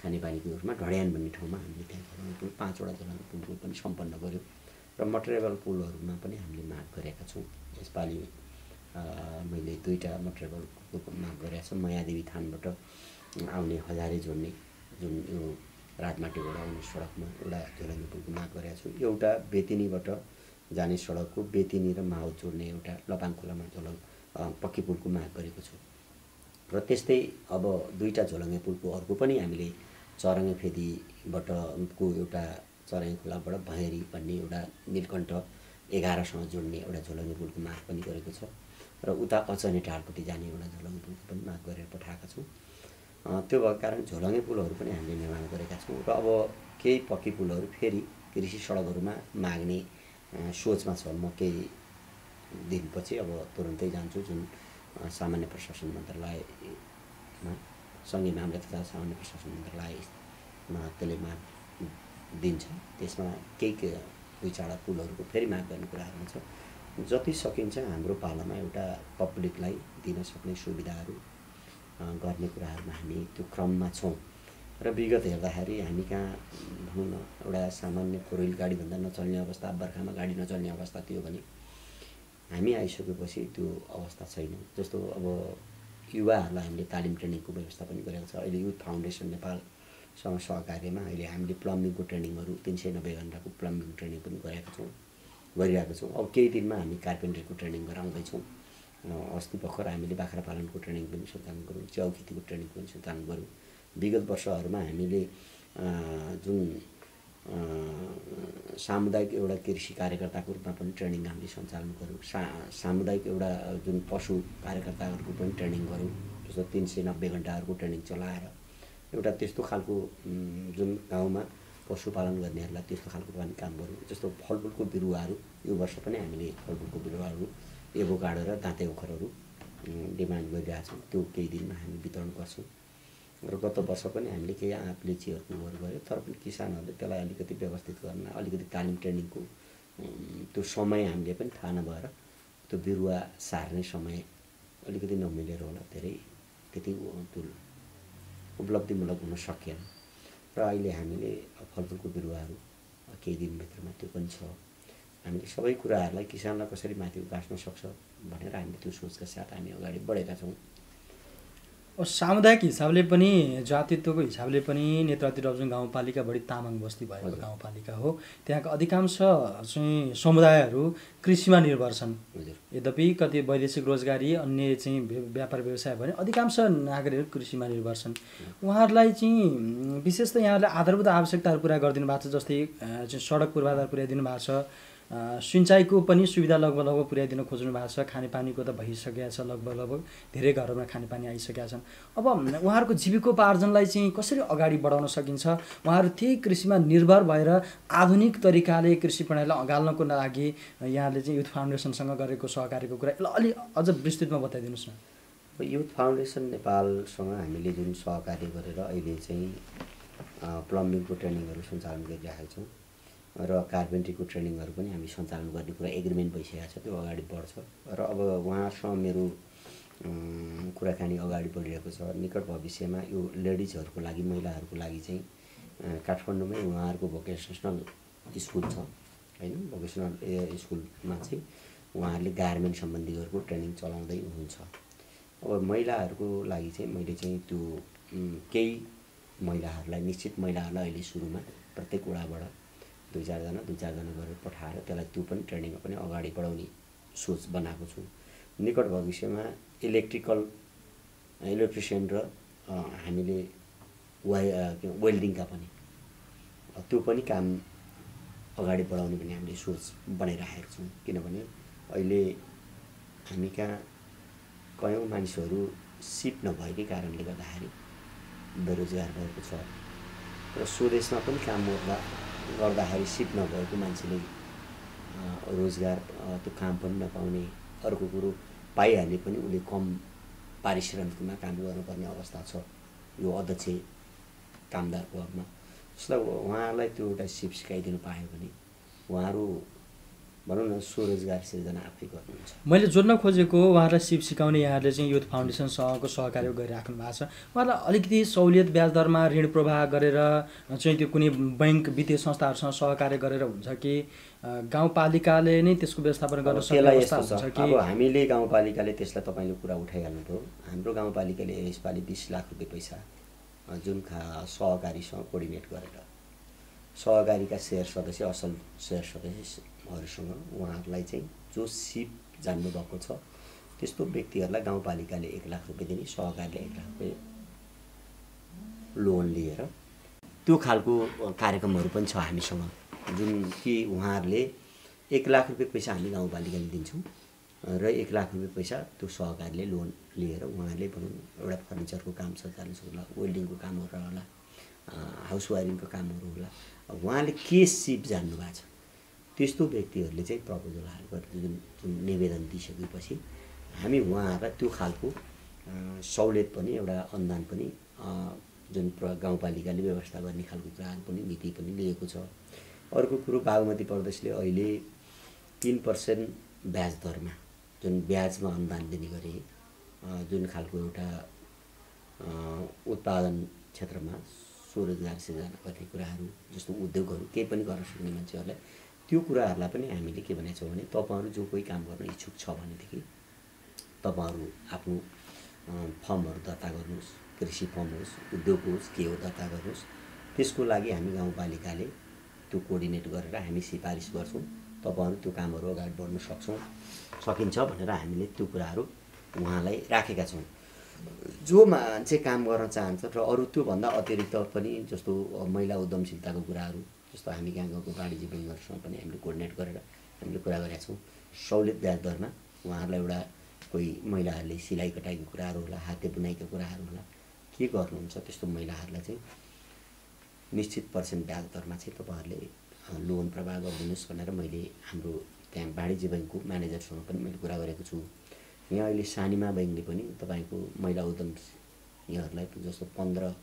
खानेपानीको उसमा ढडियान भन्ने ठाउँमा हामीले त्यहाँ झोलङ्गे पुल 5वटा झोलङ्गे पुल पनि सम्पन्न गर्यो र मटेरियल पुलहरूमा पनि हामीले माग गरेका छौँ। यसपालि मैले 2टा मोटर ट्रेबलको माग गरेको छु। मायादेवी थानबाट आउने हजारे जोड्ने जुन यो राजमाटीबाट आउने सडकमा एउटा झोलङ्गे पुलको माग गरेको छु। एउटा बेतिनीबाट जाने सडकको बेतिनी र माओ जोड्ने एउटा लपाङ खोलामा पक्की पुलको माग गरेको छु। र त्यस्तै अब 2टा झोलङ्गे पुलको अर्को पनि हामीले चरङ्गे फेदीबाट को एउटा चरङ्गे खोलाबाट भैरी भन्ने एउटा नीलकण्ठ 11सँग जोड्ने एउटा झोलङ्गे पुलको माग पनि गरेको छ। र उता अचने टारपट्टि जाने एउटा झोलङ्गे पुलको पनि माग गरेर पठाएका छौँ। त्यो भएको कारण झोलङ्गे पुलहरू पनि हामीले निर्माण गरेका छौँ। र अब केही पक्की पुलहरू फेरि कृषि सडकहरूमा माग्ने सोचमा छ। म केही दिनपछि अब तुरुन्तै जान्छु, जुन सामान्य प्रशासन मन्त्रालयमा सङ्घीय मामला तथा सामान्य प्रशासन मन्त्रालयमा त्यसले माग दिन्छ। त्यसमा केही 2-4 पुलहरूको फेरि माग गर्ने कुराहरू छ। जति सकिन्छ हाम्रो पालामा एउटा पब्लिकलाई दिन सक्ने सुविधाहरू गर्ने कुराहरूमा हामी त्यो क्रममा छौँ। र विगत हेर्दाखेरि हामी कहाँ भनौँ न एउटा सामान्य 4 व्हिल गाडीभन्दा नचल्ने अवस्था, बर्खामा गाडी नचल्ने अवस्था थियो भने हामी आइसकेपछि त्यो अवस्था छैन। जस्तो अब युवाहरूलाई हामीले तालिम ट्रेनिङको व्यवस्था पनि गरेको छ। अहिले युथ फाउन्डेसन नेपालसँग सहकार्यमा अहिले हामीले प्लम्बिङको ट्रेनिङहरू 390 घन्टाको प्लम्बिङ ट्रेनिङ पनि गरिरहेको छौँ। अब केही दिनमा हामी कार्पेन्टरको ट्रेनिङ गराउँदैछौँ। अस्ति भर्खर हामीले बाख्रा पालनको ट्रेनिङ पनि सञ्चालन गऱ्यौँ, च्याउ खेतीको ट्रेनिङ पनि सञ्चालन गऱ्यौँ। विगत वर्षहरूमा हामीले जुन सामुदायिक एउटा कृषि कार्यकर्ताको रूपमा पनि ट्रेनिङ हामीले सञ्चालन गऱ्यौँ। सामुदायिक एउटा जुन पशु कार्यकर्ताहरूको पनि ट्रेनिङ गऱ्यौँ। जस्तो 390 घन्टाहरूको ट्रेनिङ चलाएर एउटा त्यस्तो खालको जुन गाउँमा पशुपालन गर्नेहरूलाई त्यस्तो खालको पनि काम गऱ्यौँ। जस्तो फलफुलको बिरुवाहरू यो वर्ष पनि हामीले फलफुलको बिरुवाहरू एभोकाडो र दाँते ओखरहरू डिमान्ड गरिरहेछौँ। त्यो केही दिनमा हामी वितरण गर्छौँ। र गत वर्ष पनि हामीले केही आँप लिचीहरूको उयो गऱ्यौँ। तर पनि किसानहरूले त्यसलाई अलिकति व्यवस्थित गर्न, अलिकति तालिम ट्रेनिङको त्यो समय हामीले पनि थाहा नभएर त्यो बिरुवा सार्ने समय अलिकति नमिलेर होला, धेरै त्यति त्यो उपलब्धिमूलक हुन सकेन। र अहिले हामीले फलफुलको बिरुवाहरू केही दिनभित्रमा त्यो पनि छ। हामीले सबै कुराहरूलाई किसानलाई कसरी माथि उकास्न सक्छ भनेर हामीले त्यो सोचका साथ हामी अगाडि बढेका छौँ। सामुदायिक हिसाबले पनि, जातित्वको हिसाबले पनि नेत्रावती डबजुङ गाउँपालिका बढी तामाङ बस्ती भएको गाउँपालिका हो। त्यहाँका अधिकांश चाहिँ समुदायहरू कृषिमा निर्भर छन्। यद्यपि कति वैदेशिक रोजगारी, अन्य चाहिँ व्यापार व्यवसाय भने अधिकांश नागरिकहरू कृषिमा निर्भर छन्। उहाँहरूलाई चाहिँ विशेष त यहाँहरूले आधारभूत आवश्यकताहरू पुरा गरिदिनु भएको छ। जस्तै सडक पूर्वाधार पुर्याइदिनु भएको छ, सिँचाइको पनि सुविधा लगभग पुर्याइदिन खोज्नु भएको छ। खानेपानीको त भइसकेको छ, लगभग धेरै घरहरूमा खानेपानी आइसकेका छन्। अब उहाँहरूको जीविकोपार्जनलाई चाहिँ कसरी अगाडि बढाउन सकिन्छ? उहाँहरू त्यही कृषिमा निर्भर भएर आधुनिक तरिकाले कृषि प्रणालीलाई अँगाल्नको लागि यहाँले चाहिँ युथ फाउन्डेसनसँग गरेको सहकार्यको कुरा अलि अझ विस्तृतमा बताइदिनुहोस् न। युथ फाउन्डेसन नेपालसँग हामीले जुन सहकार्य गरेर अहिले चाहिँ प्लम्बिङको ट्रेनिङहरू सञ्चालन गरिरहेका छौँ र कार्पेन्ट्रीको ट्रेनिङहरू पनि हामी सञ्चालन गर्ने कुरा एग्रिमेन्ट भइसकेको छ। त्यो अगाडि बढ्छ र अब उहाँसँग मेरो कुराकानी अगाडि बढिरहेको छ। निकट भविष्यमा यो लेडिजहरूको लागि, महिलाहरूको लागि चाहिँ काठमाडौँमै उहाँहरूको भोकेसनल स्कुल छ होइन, भोकेसनल स्कुलमा चाहिँ उहाँहरूले गार्मेन्ट सम्बन्धीहरूको ट्रेनिङ चलाउँदै हुनुहुन्छ। अब महिलाहरूको लागि चाहिँ मैले चाहिँ त्यो केही महिलाहरूलाई, निश्चित महिलाहरूलाई अहिले सुरुमा प्रत्येक वडाबाट 2-4 जना गरेर पठाएर त्यसलाई त्यो पनि ट्रेनिङमा पनि अगाडि बढाउने सोच बनाएको छु। निकट भविष्यमा इलेक्ट्रिसियन र हामीले वेल्डिङका पनि त्यो पनि काम अगाडि बढाउने पनि हामीले सोच बनाइराखेका छौँ। किनभने अहिले हामी कहाँ कयौँ मानिसहरू सिप नभएकै कारणले गर्दाखेरि बेरोजगार भएको छ र स्वदेशमा पनि काम गर्दाखेरि सिप नभएको मान्छेले रोजगार त्यो काम पनि नपाउने, अर्को कुरो पाइहाले पनि उसले कम पारिश्रमिकमा काम गर्नुपर्ने अवस्था छ यो अध्यक्ष कामदारको हकमा। जसलाई उहाँहरूलाई त्यो एउटा सिप सिकाइदिनु पायो भने उहाँहरू भनौँ न स्वरोजगार सिर्जना आफै गर्नुहुन्छ। मैले जोड्न खोजेको उहाँहरूलाई सिप सिकाउने यहाँहरूले चाहिँ युथ फाउन्डेसनसँगको सहकार्य गरिराख्नु भएको छ। उहाँहरूलाई अलिकति सहुलियत ब्याज दरमा ऋण प्रवाह गरेर चाहिँ त्यो कुनै बैङ्क वित्तीय संस्थाहरूसँग सहकार्य गरेर हुन्छ कि गाउँपालिकाले नै त्यसको व्यवस्थापन गर्न सक्ने अवस्था हुन्छ कि? अब हामीले गाउँपालिकाले त्यसलाई तपाईँले कुरा उठाइहाल्नुभयो। हाम्रो गाउँपालिकाले यसपालि 20 लाख रुपियाँ पैसा जुन सहकारीसँग कोर्डिनेट गरेर सहकारीका सेयर सदस्य असल सेयर सदस्यहरूसँग उहाँहरूलाई चाहिँ जो सिप जान्नुभएको छ त्यस्तो व्यक्तिहरूलाई गाउँपालिकाले 1 लाख रुपियाँ दिने, सहकारीले 1 लाख रुपियाँ लोन लिएर त्यो खालको कार्यक्रमहरू पनि छ हामीसँग, जुन कि उहाँहरूले 1 लाख रुपियाँ पैसा हामी गाउँपालिकाले दिन्छौँ र 1 लाख रुपियाँ पैसा त्यो सहकारीले लोन लिएर उहाँहरूले भनौँ एउटा फर्निचरको काम सञ्चालन होला, वेल्डिङको कामहरू होला, हाउस वायरिङको कामहरू होला, उहाँले के सिप जान्नु भएको छ त्यस्तो व्यक्तिहरूले चाहिँ प्रपोजल हालेर जुन निवेदन दिइसकेपछि हामी उहाँहरूलाई त्यो खालको सहुलियत पनि एउटा अनुदान पनि जुन गाउँपालिकाले व्यवस्था गर्ने खालको कुराहरू पनि नीति पनि लिएको छ। अर्को कुरो बागमती प्रदेशले अहिले 3% ब्याज दरमा जुन ब्याजमा अनुदान दिने गरे जुन खालको एउटा उत्पादन क्षेत्रमा स्वरोजगार सिर्जना गर्ने कुराहरू जस्तो उद्योगहरू केही पनि गर्न सक्ने मान्छेहरूलाई त्यो कुराहरूलाई पनि हामीले के भनेको छौँ भने तपाईँहरू जो कोही काम गर्न इच्छुक छ भनेदेखि तपाईँहरू आफ्नो फर्महरू दर्ता गर्नुहोस्, कृषि फर्म होस्, उद्योग होस्, के हो दर्ता गर्नुहोस्। त्यसको लागि हामी गाउँपालिकाले त्यो कोर्डिनेट गरेर हामी सिफारिस गर्छौँ, तपाईँहरू त्यो कामहरू अगाडि बढ्न सकिन्छ भनेर हामीले त्यो कुराहरू उहाँलाई राखेका छौँ। जो मान्छे काम गर्न चाहन्छ र अरू त्योभन्दा अतिरिक्त पनि जस्तो महिला उद्यमशीलताको कुराहरू जस्तो हामी गाउँको वाणिज्य ब्याङ्कहरूसँग पनि हामीले कोर्डिनेट गरेर हामीले कुरा गरेका छौँ। सहुलियत ब्याज दरमा उहाँहरूलाई एउटा कोही महिलाहरूले सिलाइ कटाइको कुराहरू होला, हाते बुनाइको कुराहरू होला, के गर्नुहुन्छ त्यस्तो महिलाहरूलाई चाहिँ निश्चित % ब्याज दरमा चाहिँ तपाईँहरूले लोन प्रवाह गरिदिनुहोस् भनेर मैले हाम्रो त्यहाँ वाणिज्य ब्याङ्कको म्यानेजरसँग पनि मैले कुरा गरेको छु। यहाँ अहिले सानिमा बैङ्कले पनि तपाईँको महिला उद्यमीहरूलाई जस्तो 15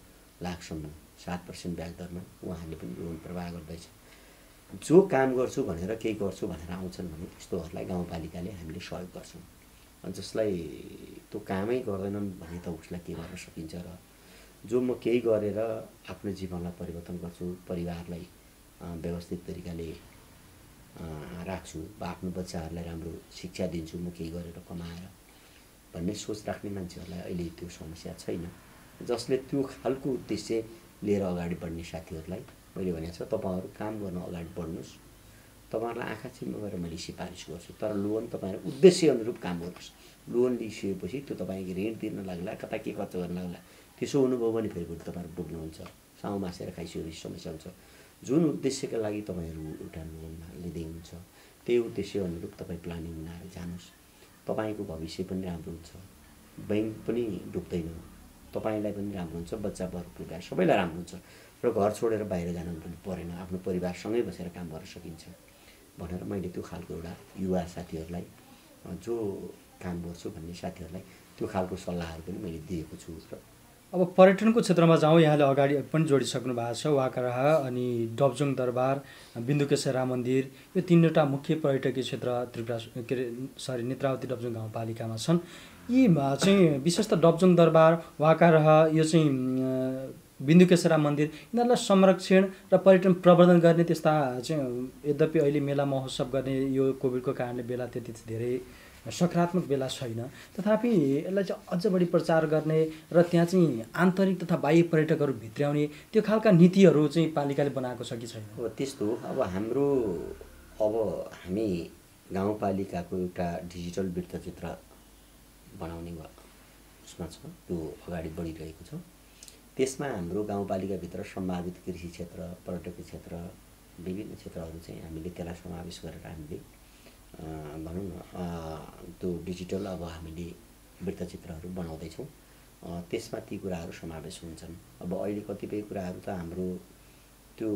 लाखसम्म 7% ब्याज दरमा उहाँहरूले पनि लोन प्रवाह गर्दैछ। जो काम गर्छु भनेर केही गर्छु भनेर आउँछन् भने त्यस्तोहरूलाई गाउँपालिकाले हामीले सहयोग गर्छौँ। जसलाई त्यो कामै गर्दैनन् भने त उसलाई के गर्न सकिन्छ र जो म केही गरेर आफ्नो जीवनलाई परिवर्तन गर्छु, परिवारलाई व्यवस्थित तरिकाले राख्छु वा आफ्नो बच्चाहरूलाई राम्रो शिक्षा दिन्छु म केही गरेर कमाएर भन्ने सोच राख्ने मान्छेहरूलाई अहिले त्यो समस्या छैन। जसले त्यो खालको उद्देश्य लिएर अगाडि बढ्ने साथीहरूलाई मैले भनेको छु तपाईँहरू काम गर्न अगाडि बढ्नुहोस्, तपाईँहरूलाई आँखा चिम्म गरेर मैले सिफारिस गर्छु, तर लोन तपाईँहरू उद्देश्य अनुरूप काम गर्नुहोस्। लोन लिइसकेपछि त्यो तपाईँको ऋण तिर्न लाग्ला, कता के खर्च गर्न लाग्ला, त्यसो हुनुभयो भने फेरि तपाईँहरू डुब्नुहुन्छ, साउ मासेर खाइसकेपछि समस्या हुन्छ। जुन उद्देश्यका लागि तपाईँहरू एउटा लोनमा लिँदै हुन्छ त्यही उद्देश्य अनुरूप तपाईँ प्लानिङ बनाएर जानुहोस्, तपाईँको भविष्य पनि राम्रो हुन्छ, बैङ्क पनि डुब्दैन, तपाईँलाई पनि राम्रो हुन्छ, बच्चा परिवार सबैलाई राम्रो हुन्छ र घर छोडेर बाहिर जानु पनि परेन, आफ्नो परिवारसँगै बसेर काम गर्न सकिन्छ भनेर मैले त्यो खालको एउटा युवा साथीहरूलाई जो काम गर्छु भन्ने साथीहरूलाई त्यो खालको सल्लाहहरू पनि मैले दिएको छु। र अब पर्यटनको क्षेत्रमा जाउँ, यहाँले अगाडि पनि जोडिसक्नु भएको छ। वाकराहा अनि डबजुङ दरबार, बिन्दुकेश्वर राम मन्दिर, यो 3वटा मुख्य पर्यटकीय क्षेत्र नेत्रावती डबजुङ गाउँपालिकामा छन्। यी चाहिँ विशेष त डबजुङ दरबार, वाकराहा, यो चाहिँ बिन्दुकेश्वर राम मन्दिर, यिनीहरूलाई संरक्षण र पर्यटन प्रवर्धन गर्ने त्यस्ता चाहिँ यद्यपि अहिले मेला महोत्सव गर्ने यो कोभिडको कारणले बेला त्यति धेरै सकारात्मक बेला छैन, तथापि यसलाई चाहिँ अझ बढी प्रचार गर्ने र त्यहाँ चाहिँ आन्तरिक तथा बाह्य पर्यटकहरू भित्र्याउने त्यो खालका नीतिहरू चाहिँ पालिकाले बनाएको छ कि छैन? अब त्यस्तो अब हामी गाउँपालिकाको एउटा डिजिटल वृत्तचित्र बनाउने उसमा छ, त्यो अगाडि बढिरहेको छ। त्यसमा हाम्रो गाउँपालिकाभित्र सम्भावित कृषि क्षेत्र, पर्यटकीय क्षेत्र, विभिन्न क्षेत्रहरू चाहिँ हामीले त्यसलाई समावेश गरेर हामीले भनौँ न त्यो डिजिटल अब हामीले वृत्तचित्रहरू बनाउँदैछौँ। त्यसमा ती कुराहरू समावेश हुन्छन्। अब अहिले कतिपय कुराहरू त हाम्रो त्यो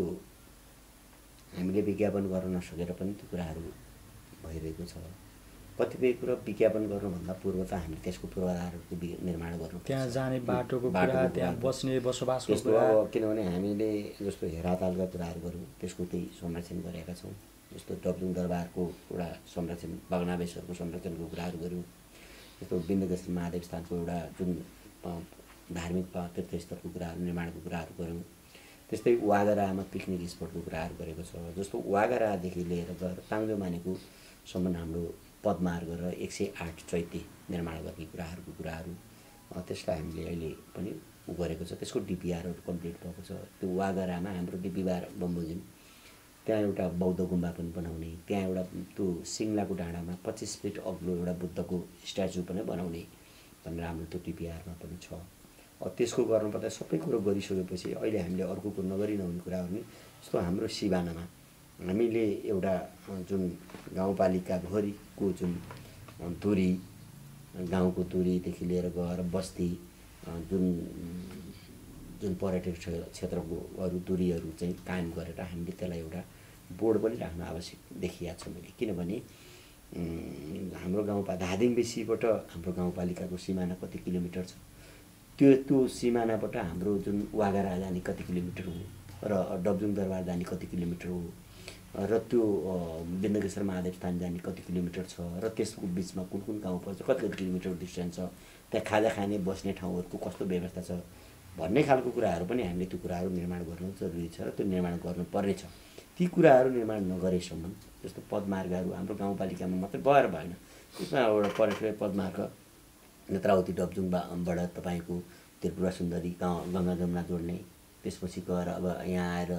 हामीले विज्ञापन गर्न नसकेर पनि त्यो कुराहरू भइरहेको छ। कतिपय कुरा विज्ञापन गर्नुभन्दा पूर्व त हामीले त्यसको पूर्वाधारको निर्माण गर्नु, त्यहाँ जाने बाटोको कुरा, त्यहाँ बस्ने बसोबासको कुरा, किनभने हामीले जस्तो हेरातालका कुराहरू गऱ्यौँ त्यसको त्यही संरक्षण गरेका छौँ। जस्तो डबजुङ दरबारको एउटा संरक्षण भग्नावशेषहरूको संरक्षणको कुराहरू गऱ्यौँ। जस्तो विन्ध्यवासिनी महादेव स्थानको एउटा जुन धार्मिक तीर्थस्थलको कुराहरू निर्माणको कुराहरू गऱ्यौँ। त्यस्तै वागरामा पिकनिक स्पटको कुराहरू गरेको छ। जस्तो वागरादेखि लिएर गएर ताङ्जोमानेको सम्म हाम्रो पदमार्ग र 108 चैत्य निर्माण गर्ने कुराहरू त्यसलाई हामीले अहिले पनि गरेको छ। त्यसको डिपिआरहरू कम्प्लिट भएको छ। त्यो वागरामा हाम्रो डिपिआर बमोजिम त्यहाँ एउटा बौद्ध गुम्बा पनि बनाउने, त्यहाँ एउटा त्यो सिङ्लाको डाँडामा 25 फिट अग्लो एउटा बुद्धको स्ट्याचु पनि बनाउने भनेर हाम्रो त्यो डिपिआरमा पनि छ। त्यसको गर्नुपर्दा सबै कुरो गरिसकेपछि अहिले हामीले अर्को कुरो नगरी नहुने कुरा गर्ने जस्तो हाम्रो सिवानामा हामीले एउटा जुन गाउँपालिकाभरिको जुन दूरी, गाउँको दूरीदेखि लिएर गएर बस्ती जुन पर्यटक क्षेत्रको अरू दूरीहरू चाहिँ कायम गरेर हामीले त्यसलाई एउटा बोर्ड पनि राख्न आवश्यक देखिएको छ मैले। किनभने हाम्रो धादिङ बेसीबाट हाम्रो गाउँपालिकाको सिमाना कति किलोमिटर छ, त्यो सिमानाबाट हाम्रो जुन वागरा जाने कति किलोमिटर हो र डबजुङ दरबार जाने कति किलोमिटर हो र त्यो विन्ध्यवासिनी महादेव स्थान जाने कति किलोमिटर छ र त्यसको बिचमा कुन कुन गाउँ पर्छ, कति किलोमिटर डिस्टेन्स छ, त्यहाँ खाजा खाने बस्ने ठाउँहरूको कस्तो व्यवस्था छ भन्ने खालको कुराहरू पनि हामीले त्यो कुराहरू निर्माण गर्नु जरुरी छ र त्यो निर्माण गर्नुपर्ने छ। ती कुराहरू निर्माण नगरेसम्म जस्तो पदमार्गहरू हाम्रो गाउँपालिकामा मात्रै भएर भएन, त्यसमा एउटा पर्यटक पदमार्ग नेत्रावती डबजुङबाट तपाईँको त्रिपुरा सुन्दरी गङ्गा जमुना जोड्ने, त्यसपछि गएर अब यहाँ आएर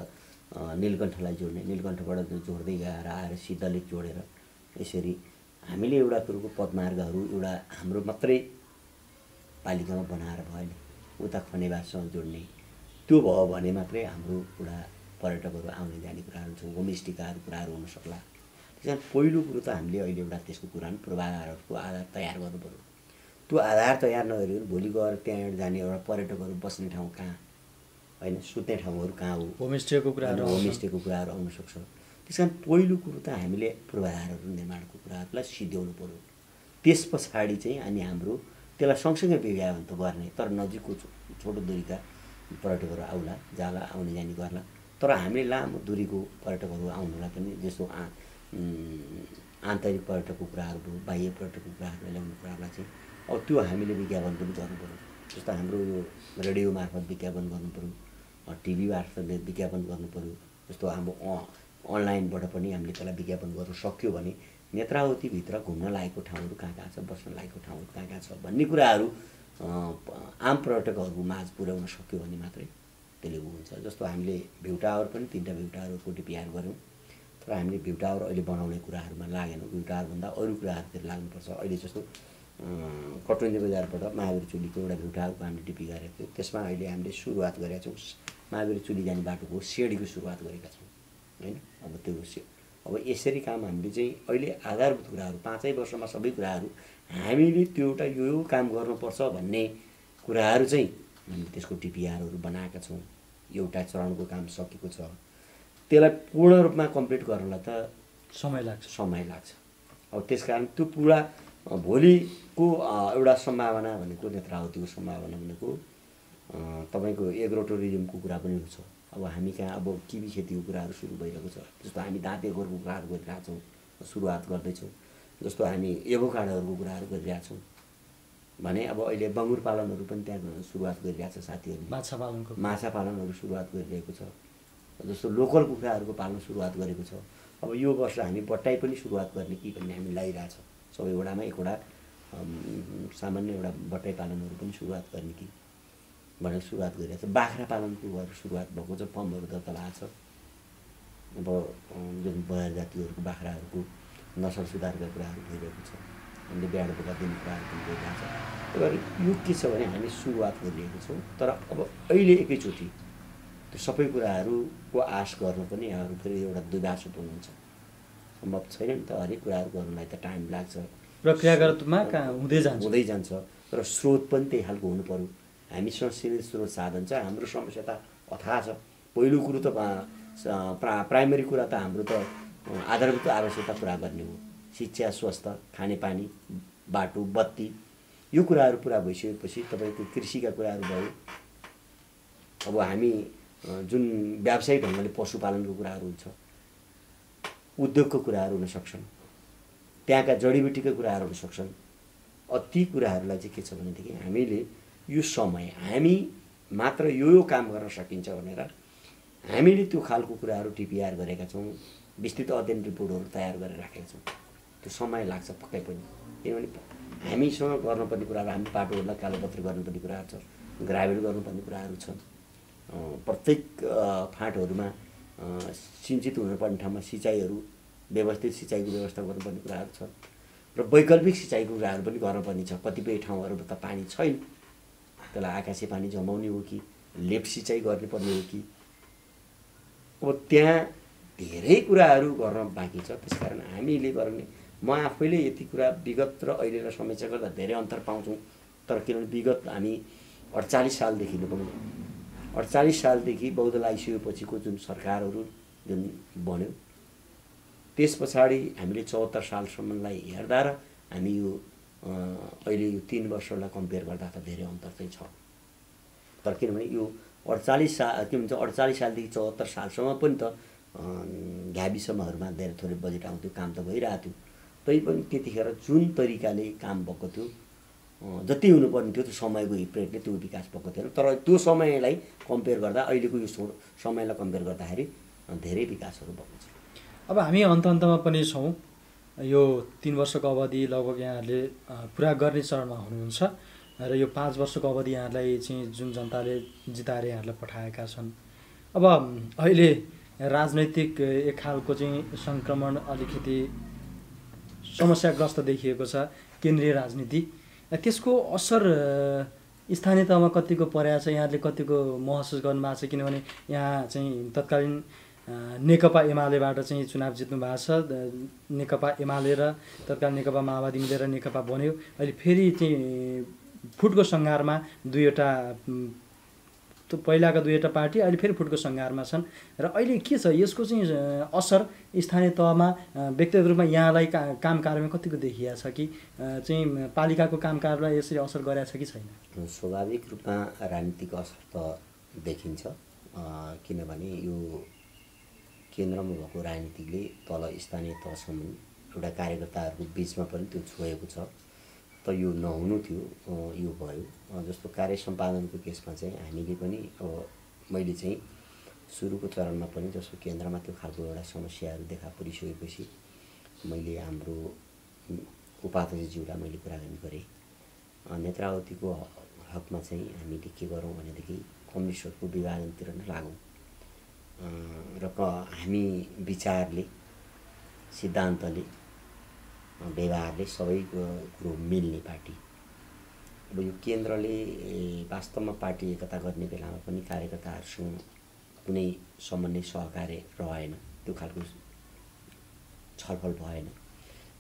नीलकण्ठलाई जोड्ने, नीलकण्ठबाट जोड्दै गएर आएर सिद्धलेक जोडेर यसरी हामीले एउटा कुरोको पदमार्गहरू एउटा हाम्रो मात्रै पालिकामा बनाएर भएन, उता खनेवाससँग जोड्ने त्यो भयो भने मात्रै हाम्रो एउटा पर्यटकहरू आउने जाने कुराहरू छ, होमस्टेका कुराहरू हुन सक्ला। त्यस कारण पहिलो कुरो त हामीले अहिले एउटा त्यसको कुरा पूर्वाधारहरूको आधार तयार गर्नु पर्यो। त्यो आधार तयार नगरिकन भोलि गएर त्यहाँ जाने एउटा पर्यटकहरू बस्ने ठाउँ कहाँ होइन, सुत्ने ठाउँहरू कहाँ हो, होमस्टेको कुराहरू आउन सक्छ। त्यस कारण पहिलो कुरो त हामीले पूर्वाधारहरू निर्माणको कुराहरूलाई सिध्याउनु पर्यो। त्यस पछाडि चाहिँ अनि हाम्रो त्यसलाई सँगसँगै विज्ञापन त गर्ने, तर नजिकको छोटो दूरीका पर्यटकहरू आउला जाला, आउने जाने गर्ला। तर हामीले लामो दूरीको पर्यटकहरू आउनुलाई पनि जस्तो आन्तरिक पर्यटकको कुराहरू भयो, बाह्य पर्यटकको कुराहरू ल्याउने कुराहरूलाई चाहिँ अब त्यो हामीले विज्ञापन पनि गर्नु पर्यो। जस्तो हाम्रो यो रेडियो मार्फत विज्ञापन गर्नु पर्यो, टिभी मार्फत विज्ञापन गर्नु पर्यो। जस्तो हाम्रो अनलाइनबाट पनि हामीले त्यसलाई विज्ञापन गर्नु सक्यो भने नेत्रावतीभित्र घुम्न लागेको ठाउँहरू कहाँ कहाँ छ, बस्न लागेको ठाउँहरू कहाँ कहाँ छ भन्ने कुराहरू आम पर्यटकहरूको माझ पुर्याउन सक्यो भने मात्रै त्यसले हुन्छ। जस्तो हामीले भ्यू टावर पनि 3टा भ्यू टावरको डिपिआर गऱ्यौँ, तर हामीले भ्यू टावर अहिले बनाउने कुराहरूमा लागेनौँ। भ्यू टावरभन्दा अरू कुराहरूतिर लाग्नुपर्छ। अहिले जस्तो कटुन्जी बजारबाट महावीर चुलीको एउटा भ्यू टावरको हामीले डिपी गरेको थियो, त्यसमा अहिले हामीले सुरुवात गरेका छौँ। महावीर चुली जाने बाटोको सिँढीको सुरुवात गरेका छौँ होइन। अब त्यो अब यसरी काम हामीले चाहिँ अहिले आधारभूत कुराहरू 5 वर्षमा सबै कुराहरू हामीले त्यो एउटा यो काम गर्नुपर्छ भन्ने कुराहरू चाहिँ हामीले त्यसको डिपिआरहरू बनाएका छौँ। एउटा चरणको काम सकेको छ, त्यसलाई पूर्ण रूपमा कम्प्लिट गर्नलाई त समय लाग्छ। अब त्यसकारण त्यो पुरा भोलिको एउटा सम्भावना भनेको नेत्रावतीको सम्भावना भनेको तपाईँको एग्रो टुरिज्मको कुरा पनि छ। अब हामी कहाँ अब किवी खेतीको कुराहरू सुरु भइरहेको छ। जस्तो हामी दाँतेघरको कुराहरू गरिरहेको छौँ, सुरुवात गर्दैछौँ। जस्तो हामी एभोकाडोहरूको कुराहरू गरिरहेको छौँ भने अब अहिले बङ्गुर पालनहरू पनि त्यहाँ सुरुवात गरिरहेको छ साथीहरूले। माछा पालनहरू सुरुवात गरिरहेको छ। जस्तो लोकल कुखुराहरूको पालन सुरुवात गरेको छ। अब यो वर्ष हामी बट्टाई पनि सुरुवात गर्ने कि भन्ने हामी लागिरहेछ। सबै वडामा एकवटा सामान्य एउटा बट्टाई पालनहरू पनि सुरुवात गर्ने कि भनेर सुरुवात गरिरहेको छ। बाख्रा पालनको सुरुवात भएको छ, फर्महरू दर्ता भएको छ। अब जुन बजार जातिहरूको बाख्राहरूको नसल सुधारका कुराहरू भइरहेको छ, हामीले बिहाड बोका दिने कुराहरू पनि भइरहेको छ। त्यही भएर यो के छ भने हामी सुरुवात गरिरहेको छौँ, तर अब अहिले एकैचोटि त्यो सबै कुराहरूको आश गर्न पनि यहाँहरू फेरि एउटा दुर्वासुत हुनुहुन्छ, सम्भव छैन नि त। हरेक कुराहरू गर्नलाई त टाइम लाग्छ, प्रक्रियागतमा हुँदै जान्छ र स्रोत पनि त्यही खालको हुनु पर्यो। हामीसँग सीमित स्रोत साधन छ, हाम्रो समस्या त अथाह छ। पहिलो कुरो त प्राइमेरी कुरा त हाम्रो त आधारभूत आवश्यकता पुरा गर्ने हो। शिक्षा, स्वास्थ्य, खानेपानी, बाटो, बत्ती, यो कुराहरू पुरा भइसकेपछि तपाईँको कृषिका कुराहरू भयो। अब हामी जुन व्यावसायिक ढङ्गले पशुपालनको कुराहरू हुन्छ, उद्योगको कुराहरू हुन सक्छन्, त्यहाँका जडीबुटीका कुराहरू हुन सक्छन्। ती कुराहरूलाई चाहिँ के छ भनेदेखि हामीले यो समय हामी मात्र यो काम गर्न सकिन्छ भनेर हामीले त्यो खालको कुराहरू टिपिआर गरेका छौँ, विस्तृत अध्ययन रिपोर्टहरू तयार गरेर राखेका छौँ। त्यो समय लाग्छ पक्कै पनि, किनभने हामीसँग गर्नुपर्ने कुराहरू, हामी बाटोहरूलाई कालोपत्री गर्नुपर्ने कुराहरू छ, ग्राभेल गर्नुपर्ने कुराहरू छन्, प्रत्येक फाँटहरूमा सिंचित हुनुपर्ने ठाउँमा सिँचाइहरू व्यवस्थित सिँचाइको व्यवस्था गर्नुपर्ने कुराहरू छ र वैकल्पिक सिँचाइको कुराहरू पनि गर्नुपर्ने छ। कतिपय ठाउँहरूमा त पानी छैन, त्यसलाई आकाशे पानी जमाउने हो कि लेप सिँचाइ गर्नुपर्ने हो कि, अब त्यहाँ धेरै कुराहरू गर्न बाँकी छ। त्यसकारण हामीले गर्ने, म आफैले यति कुरा विगत र अहिलेलाई समीक्षा गर्दा धेरै अन्तर पाउँछौँ। तर किनभने विगत हामी 48 सालदेखि 48 सालदेखि बहुदल आइसकेपछिको जुन सरकारहरू जुन बन्यो, त्यस पछाडि हामीले 74 सालसम्मलाई हेर्दा र हामी यो अहिले यो 3 वर्षलाई कम्पेयर गर्दा त धेरै अन्तर चाहिँ छ। तर किनभने यो 48 साल के भन्छ 48 सालदेखि 74 सालसम्म पनि त गाविसमाहरूमा धेरै थोरै बजेट आउँथ्यो, काम त भइरहेको थियो। तैपनि त्यतिखेर जुन तरिकाले काम भएको थियो, जति हुनुपर्ने थियो त्यो समयको हिप्रेटले त्यो विकास भएको थिएन। तर त्यो समयलाई कम्पेयर गर्दा अहिलेको यो समयलाई कम्पेयर गर्दाखेरि धेरै विकासहरू भएको छ। अब हामी अन्तमा पनि छौँ। यो 3 वर्षको अवधि लगभग यहाँहरूले पुरा गर्ने चरणमा हुनुहुन्छ र यो 5 वर्षको अवधि यहाँलाई चाहिँ जुन जनताले जिताएर यहाँहरूलाई पठाएका छन्। अब अहिले राजनैतिक एक खालको चाहिँ सङ्क्रमण अलिकति समस्याग्रस्त देखिएको छ केन्द्रीय राजनीति। त्यसको असर स्थानीय तहमा कतिको परेको छ, यहाँले कतिको महसुस गर्नुभएको छ? किनभने यहाँ चाहिँ तत्कालीन नेकपा एमालेबाट चाहिँ चुनाव जित्नु भएको छ। नेकपा एमाले र तत्कालीन नेकपा माओवादी मिलेर नेकपा बन्यो। अहिले फेरि चाहिँ फुटको सङ्घारमा दुईवटा, पहिलाका दुईवटा पार्टी अहिले फेरि फुटको सङ्घारमा छन्। र अहिले के छ यसको चाहिँ असर स्थानीय तहमा व्यक्तिगत रूपमा यहाँलाई काम कार्यमा कतिको देखिया छ कि चाहिँ पालिकाको काम कार्यलाई यसरी असर गरेको छ कि छैन? स्वाभाविक रूपमा राजनीतिक असर त देखिन्छ, किनभने यो केन्द्रमा भएको राजनीतिले तल स्थानीय तहसम्म एउटा कार्यकर्ताहरूको बिचमा पनि त्यो छोएको छ। त यो नहुनु थियो, यो भयो। जस्तो कार्य सम्पादनको केसमा चाहिँ हामीले पनि अब मैले चाहिँ सुरुको चरणमा पनि जस्तो केन्द्रमा त्यो खालको एउटा समस्याहरू देखा परिसकेपछि मैले हाम्रो उपाध्यक्षज्यूलाई मैले कुराकानी गरेँ। नेत्रावतीको हकमा चाहिँ हामीले के गरौँ भनेदेखि कम्युनिस्टहरूको विभाजनतिर नै लागौँ र हामी विचारले, सिद्धान्तले, व्यवहारले सबै कुरो मिल्ने पार्टी। अब यो केन्द्रले वास्तवमा पार्टी एकता गर्ने बेलामा पनि कार्यकर्ताहरूसँग कुनै समन्वय सहकार्य रहेन, त्यो खालको छलफल भएन।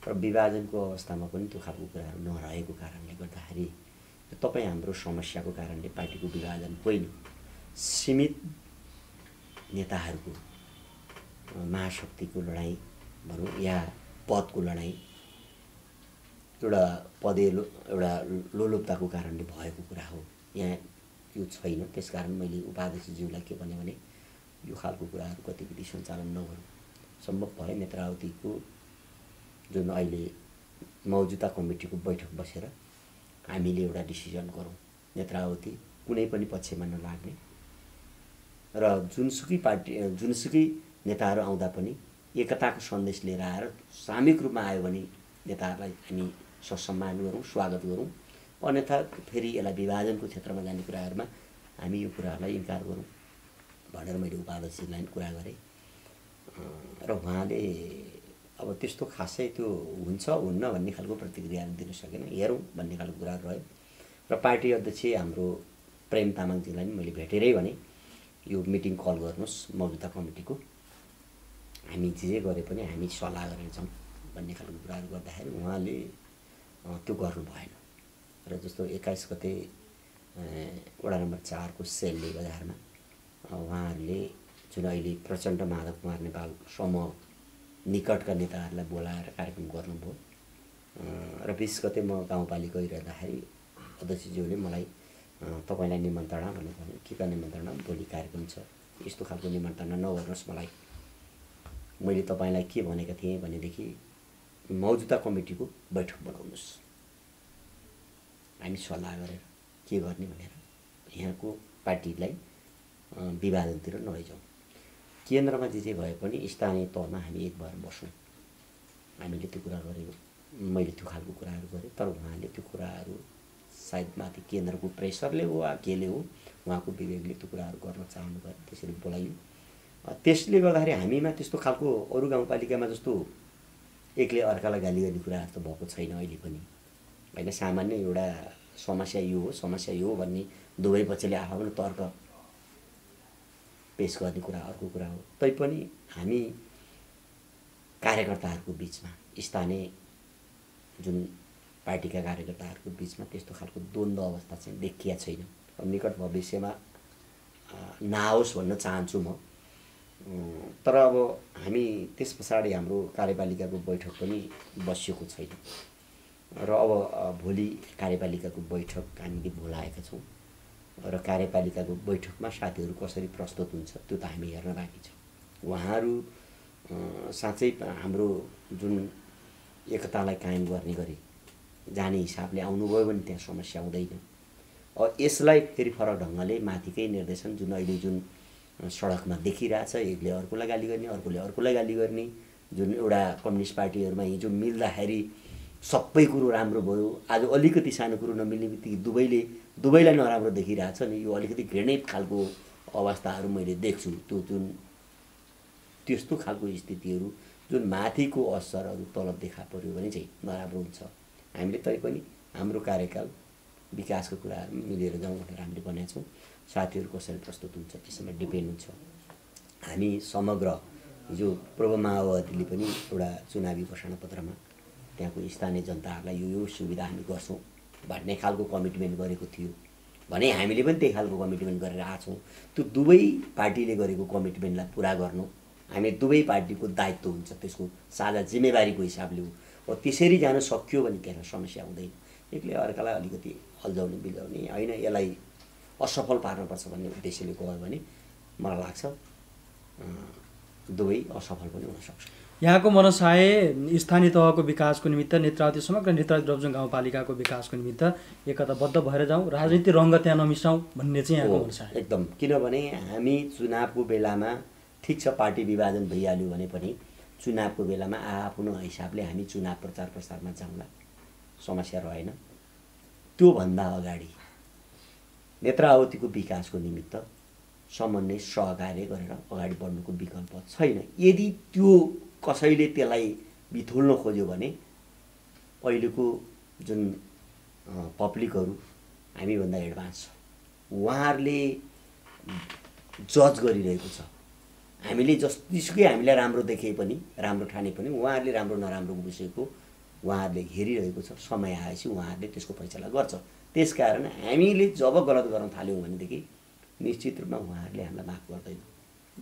र विभाजनको अवस्थामा पनि त्यो खालको कुराहरू नरहेको कारणले गर्दाखेरि तपाईँ हाम्रो समस्याको कारणले पार्टीको विभाजन होइन, सीमित नेताहरूको महाशक्तिको लडाइँ भनौँ या पदको लडाइँ, एउटा एउटा लोलुपताको कारणले भएको कुरा हो। यहाँ यो छैन। त्यसकारण मैले उपाध्यक्षज्यूलाई के भने यो खालको कुराहरू गतिविधि सञ्चालन नगरौँ, सम्भव भए नेत्रावतीको जुन अहिले मौजुदा कमिटीको बैठक बसेर हामीले एउटा डिसिजन गरौँ, नेत्रावती कुनै पनि पक्षमा नलाग्ने र जुनसुकै पार्टी जुनसुकै नेताहरू आउँदा पनि एकताको सन्देश लिएर आएर सामूहिक रूपमा आयो भने नेताहरूलाई हामी सम्मान गरौँ, स्वागत गरौँ। अन्यथा फेरि यसलाई विभाजनको क्षेत्रमा जाने कुराहरूमा हामी यो कुराहरूलाई इन्कार गरौँ भनेर मैले उपाध्यक्षलाई कुरा गरेँ। र उहाँले अब त्यस्तो खासै त्यो हुन्छ हुन्न भन्ने खालको प्रतिक्रिया दिन सकेन, हेरौँ भन्ने खालको कुराहरू रह्यो। र पार्टी अध्यक्ष हाम्रो प्रेम तामाङजीलाई पनि मैले भेटेरै भने यो मिटिङ कल गर्नुहोस् मौजुदा कमिटीको, हामी जे गरे पनि हामी सल्लाह गरेर जाउँ भन्ने खालको कुराहरू गर्दाखेरि उहाँले त्यो गर्नु भएन। र जस्तो 21 गते वडा नम्बर 4 को सेलले बजारमा उहाँहरूले जुन अहिले प्रचण्ड माधव कुमार नेपाल समूह निकटका नेताहरूलाई बोलाएर कार्यक्रम गर्नुभयो। र 20 गते म गाउँपालिका गइरहँदाखेरि अध्यक्षज्यूले मलाई तपाईँलाई निमन्त्रणा भनेर भन्यो। के का निमन्त्रणा? भोलि कार्यक्रम छ, यस्तो खालको निमन्त्रणा नगर्नुहोस् मलाई मैले तपाईँलाई के भनेका थिएँ भनेदेखि मौजुदा कमिटीको बैठक बनाउनुहोस्, हामी सल्लाह गरेर के गर्ने भनेर यहाँको पार्टीलाई विभाजनतिर नलैजाउँ। केन्द्रमा जे भए पनि स्थानीय तहमा हामी एक भएर बसौँ। हामीले त्यो कुरा गरेको, मैले त्यो खालको कुराहरू गरेँ। तर उहाँले त्यो कुराहरू सायद माथि केन्द्रको प्रेसरले हो वा केले हो, उहाँको विवेकले त्यो कुराहरू गर्न चाहनु भयो, त्यसरी बोलाइयो। त्यसले गर्दाखेरि हामीमा त्यस्तो खालको अरू गाउँपालिकामा जस्तो एकले अर्कालाई गाली गर्ने कुराहरू त भएको छैन अहिले पनि होइन। सामान्य एउटा समस्या यो हो, समस्या यो हो भन्ने दुवै पक्षले आफ्नो तर्क पेश गर्ने कुरा अर्को कुरा हो। तैपनि हामी कार्यकर्ताहरूको बिचमा, स्थानीय जुन पार्टीका कार्यकर्ताहरूको बिचमा त्यस्तो खालको द्वन्द्व अवस्था चाहिँ देखिया छैन। अब निकट भविष्यमा नआओस् भन्न चाहन्छु म। तर अब हामी त्यस पछाडि हाम्रो कार्यपालिकाको बैठक पनि बसिएको छैन र अब भोलि कार्यपालिकाको बैठक हामीले बोलाएका छौँ र कार्यपालिकाको बैठकमा साथीहरू कसरी प्रस्तुत हुन्छ त्यो त हामी हेर्न बाँकी छ। उहाँहरू साँच्चै हाम्रो जुन एकतालाई कायम गर्ने गरी जाने हिसाबले आउनुभयो भने त्यहाँ समस्या हुँदैन। यसलाई फेरि फरक ढङ्गले माथिकै निर्देशन जुन अहिले जुन सडकमा देखिरहेछ, एकले अर्कोलाई गाली गर्ने, अर्कोले अर्कोलाई गाली गर्ने, जुन एउटा कम्युनिस्ट पार्टीहरूमा हिजो मिल्दाखेरि सबै कुरो राम्रो भयो, आज अलिकति सानो कुरो नमिल्ने बित्तिकै दुवैलाई नराम्रो देखिरहेछ नि। यो अलिकति घृणित खालको अवस्थाहरू मैले देख्छु। त्यो जुन त्यस्तो खालको स्थितिहरू जुन माथिको असरहरू तलब देखा पर्यो भने चाहिँ नराम्रो हुन्छ। हामीले तैपनि हाम्रो कार्यकाल विकासको कुराहरू मिलेर जाउँ भनेर हामीले भनेका छौँ। साथीहरू कसरी प्रस्तुत हुन्छ त्यसमा डिपेन्ड हुन्छ। हामी समग्र हिजो पूर्व माओवादीले पनि एउटा चुनावी घोषणापत्रमा त्यहाँको स्थानीय जनताहरूलाई यो सुविधा हामी गर्छौँ भन्ने खालको कमिटमेन्ट गरेको थियो भने हामीले पनि त्यही खालको कमिटमेन्ट गरेर आएको छौँ। त्यो दुवै पार्टीले गरेको कमिटमेन्टलाई पुरा गर्नु हामी दुवै पार्टीको दायित्व हुन्छ, त्यसको साझा जिम्मेवारीको हिसाबले हो। त्यसरी जान सक्यो भने त्यहाँ समस्या हुँदैन। एकले अर्कालाई अलिकति अल्झाउने बिल्झाउने होइन, यसलाई असफल पार्नुपर्छ भन्ने उद्देश्यले गयो भने मलाई लाग्छ दुवै असफल पनि हुन सक्छ। यहाँको मनसाय स्थानीय तहको विकासको निमित्त, नेत्रावती समग्र नेत्रावती डबजुङ गाउँपालिकाको विकासको निमित्त एकताबद्ध भएर जाउँ, राजनीतिक रङ्ग त्यहाँ नमिसाउँ भन्ने चाहिँ यहाँको मनसाय एकदम। किनभने हामी चुनावको बेलामा ठिक छ पार्टी विभाजन भइहाल्यो भने पनि चुनावको बेलामा आफ्नो हिसाबले हामी चुनाव प्रचार प्रसारमा जाउँला, समस्या रहेन। त्योभन्दा अगाडि नेत्रावतीको विकासको निमित्त समन्वय सहकार्य गरेर अगाडि बढ्नुको विकल्प छैन। यदि त्यो कसैले त्यसलाई बिथोल्न खोज्यो भने अहिलेको जुन पब्लिकहरू हामीभन्दा एडभान्स छ, उहाँहरूले जज गरिरहेको छ। हामीले जतिसुकै हामीलाई राम्रो देखे पनि, राम्रो ठाने पनि, उहाँहरूले राम्रो नराम्रो विषयको उहाँहरूले हेरिरहेको छ। समय आएपछि उहाँहरूले त्यसको फैसला गर्छ। त्यसकारण हामीले जब गलत गर्न थाल्यौँ भनेदेखि निश्चित रूपमा उहाँहरूले हामीलाई माफ गर्दैन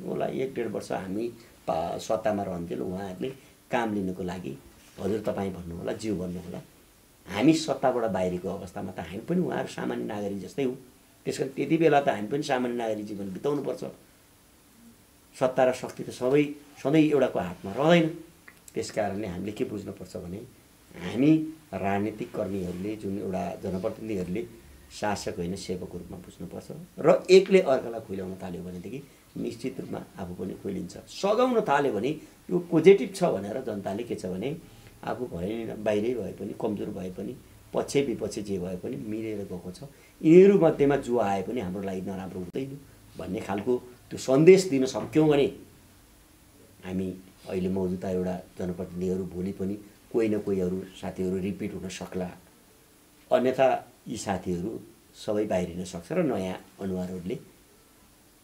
होला। 1-1.5 वर्ष हामी सत्तामा रहन्थ्यौँ, उहाँहरूले काम लिनुको लागि हजुर तपाईँ भन्नुहोला, ज्यू भन्नुहोला, हामी सत्ताबाट बाहिरको अवस्थामा त हामी पनि उहाँहरू सामान्य नागरिक जस्तै हो। त्यस कारण त्यति बेला त हामी पनि सामान्य नागरिक जीवन बिताउनुपर्छ। सत्ता र शक्ति त सधैँ एउटाको हातमा रहँदैन। त्यस कारणले हामीले के बुझ्नुपर्छ भने हामी राजनीतिक कर्मीहरूले, जुन एउटा जनप्रतिनिधिहरूले शासक होइन सेवकको रूपमा बुझ्नुपर्छ र एकले अर्कालाई खुइलाउन थाल्यो भनेदेखि निश्चित रूपमा आफू पनि खुइलिन्छ। सघाउन थाल्यो भने यो पोजिटिभ छ भनेर जनताले के छ भने आफू भए बाहिरै भए पनि, कमजोर भए पनि, पक्ष विपक्ष जे भए पनि मिलेर गएको छ, यिनीहरू मध्येमा जो आए पनि हाम्रो लागि नराम्रो हुँदैन भन्ने खालको त्यो सन्देश दिन सक्यौँ भने हामी अहिले मौजुदा एउटा जनप्रतिनिधिहरू भोलि पनि कोही न कोही अरू साथीहरू रिपिट हुन सक्ला। अन्यथा यी साथीहरू सबै बाहिरिन सक्छ र नयाँ अनुहारहरूले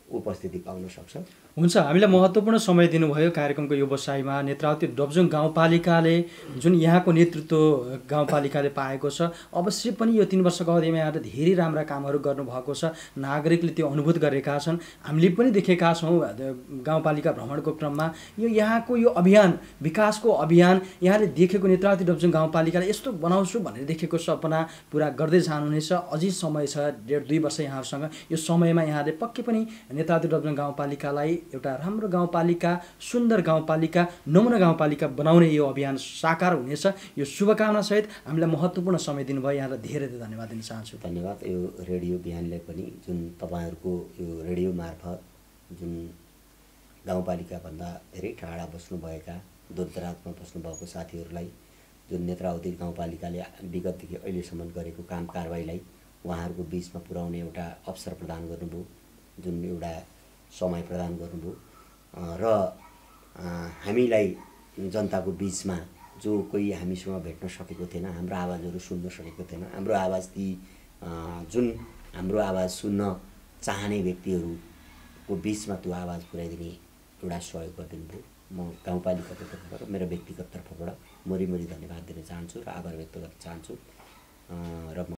उपस्थिति पाउन सक्छ। हुन्छ, हामीलाई महत्त्वपूर्ण समय दिनुभयो कार्यक्रमको यो बसाइमा। नेत्रावती डबजुङ गाउँपालिकाले जुन यहाँको नेतृत्व गाउँपालिकाले पाएको छ, अवश्य पनि यो 3 वर्षको अवधिमा यहाँले धेरै राम्रा कामहरू गर्नुभएको छ। नागरिकले त्यो अनुभूत गरेका छन्, हामीले पनि देखेका छौँ गाउँपालिका भ्रमणको क्रममा। यो यहाँको यो अभियान, विकासको अभियान यहाँले देखेको नेत्रावती डबजुङ गाउँपालिकाले यस्तो बनाउँछु भनेर देखेको सपना पुरा गर्दै जानुहुनेछ। अझै समय छ, 1.5-2 वर्ष यहाँहरूसँग। यो समयमा यहाँले पक्कै पनि नेत्रावती डबजुङ गाउँपालिकालाई एउटा राम्रो गाउँपालिका, सुन्दर गाउँपालिका, नमुना गाउँपालिका बनाउने यो अभियान साकार हुनेछ। यो शुभकामनासहित हामीलाई महत्त्वपूर्ण समय दिनुभयो, यहाँलाई धेरै धेरै धन्यवाद दिन चाहन्छु। धन्यवाद। यो रेडियो बिहानले पनि जुन तपाईँहरूको यो रेडियो मार्फत जुन गाउँपालिकाभन्दा धेरै टाढा बस्नुभएका, दूरदराजमा बस्नुभएको साथीहरूलाई जुन नेत्रावती गाउँपालिकाले विगतदेखि अहिलेसम्म गरेको काम कारबाहीलाई उहाँहरूको बिचमा पुर्याउने एउटा अवसर प्रदान गर्नुभयो, जुन एउटा समय प्रदान गर्नुभयो र हामीलाई जनताको बिचमा जो कोही हामीसँग भेट्न सकेको थिएन, हाम्रो आवाजहरू सुन्न सकेको थिएन, हाम्रो आवाज ती जुन हाम्रो आवाज सुन्न चाहने व्यक्तिहरूको बिचमा त्यो आवाज पुर्याइदिने एउटा सहयोग गरिदिनु भयो। म गाउँपालिकाको तर्फबाट, मेरो व्यक्तिगत तर्फबाट मरी धन्यवाद दिन चाहन्छु र आभार व्यक्त गर्न चाहन्छु र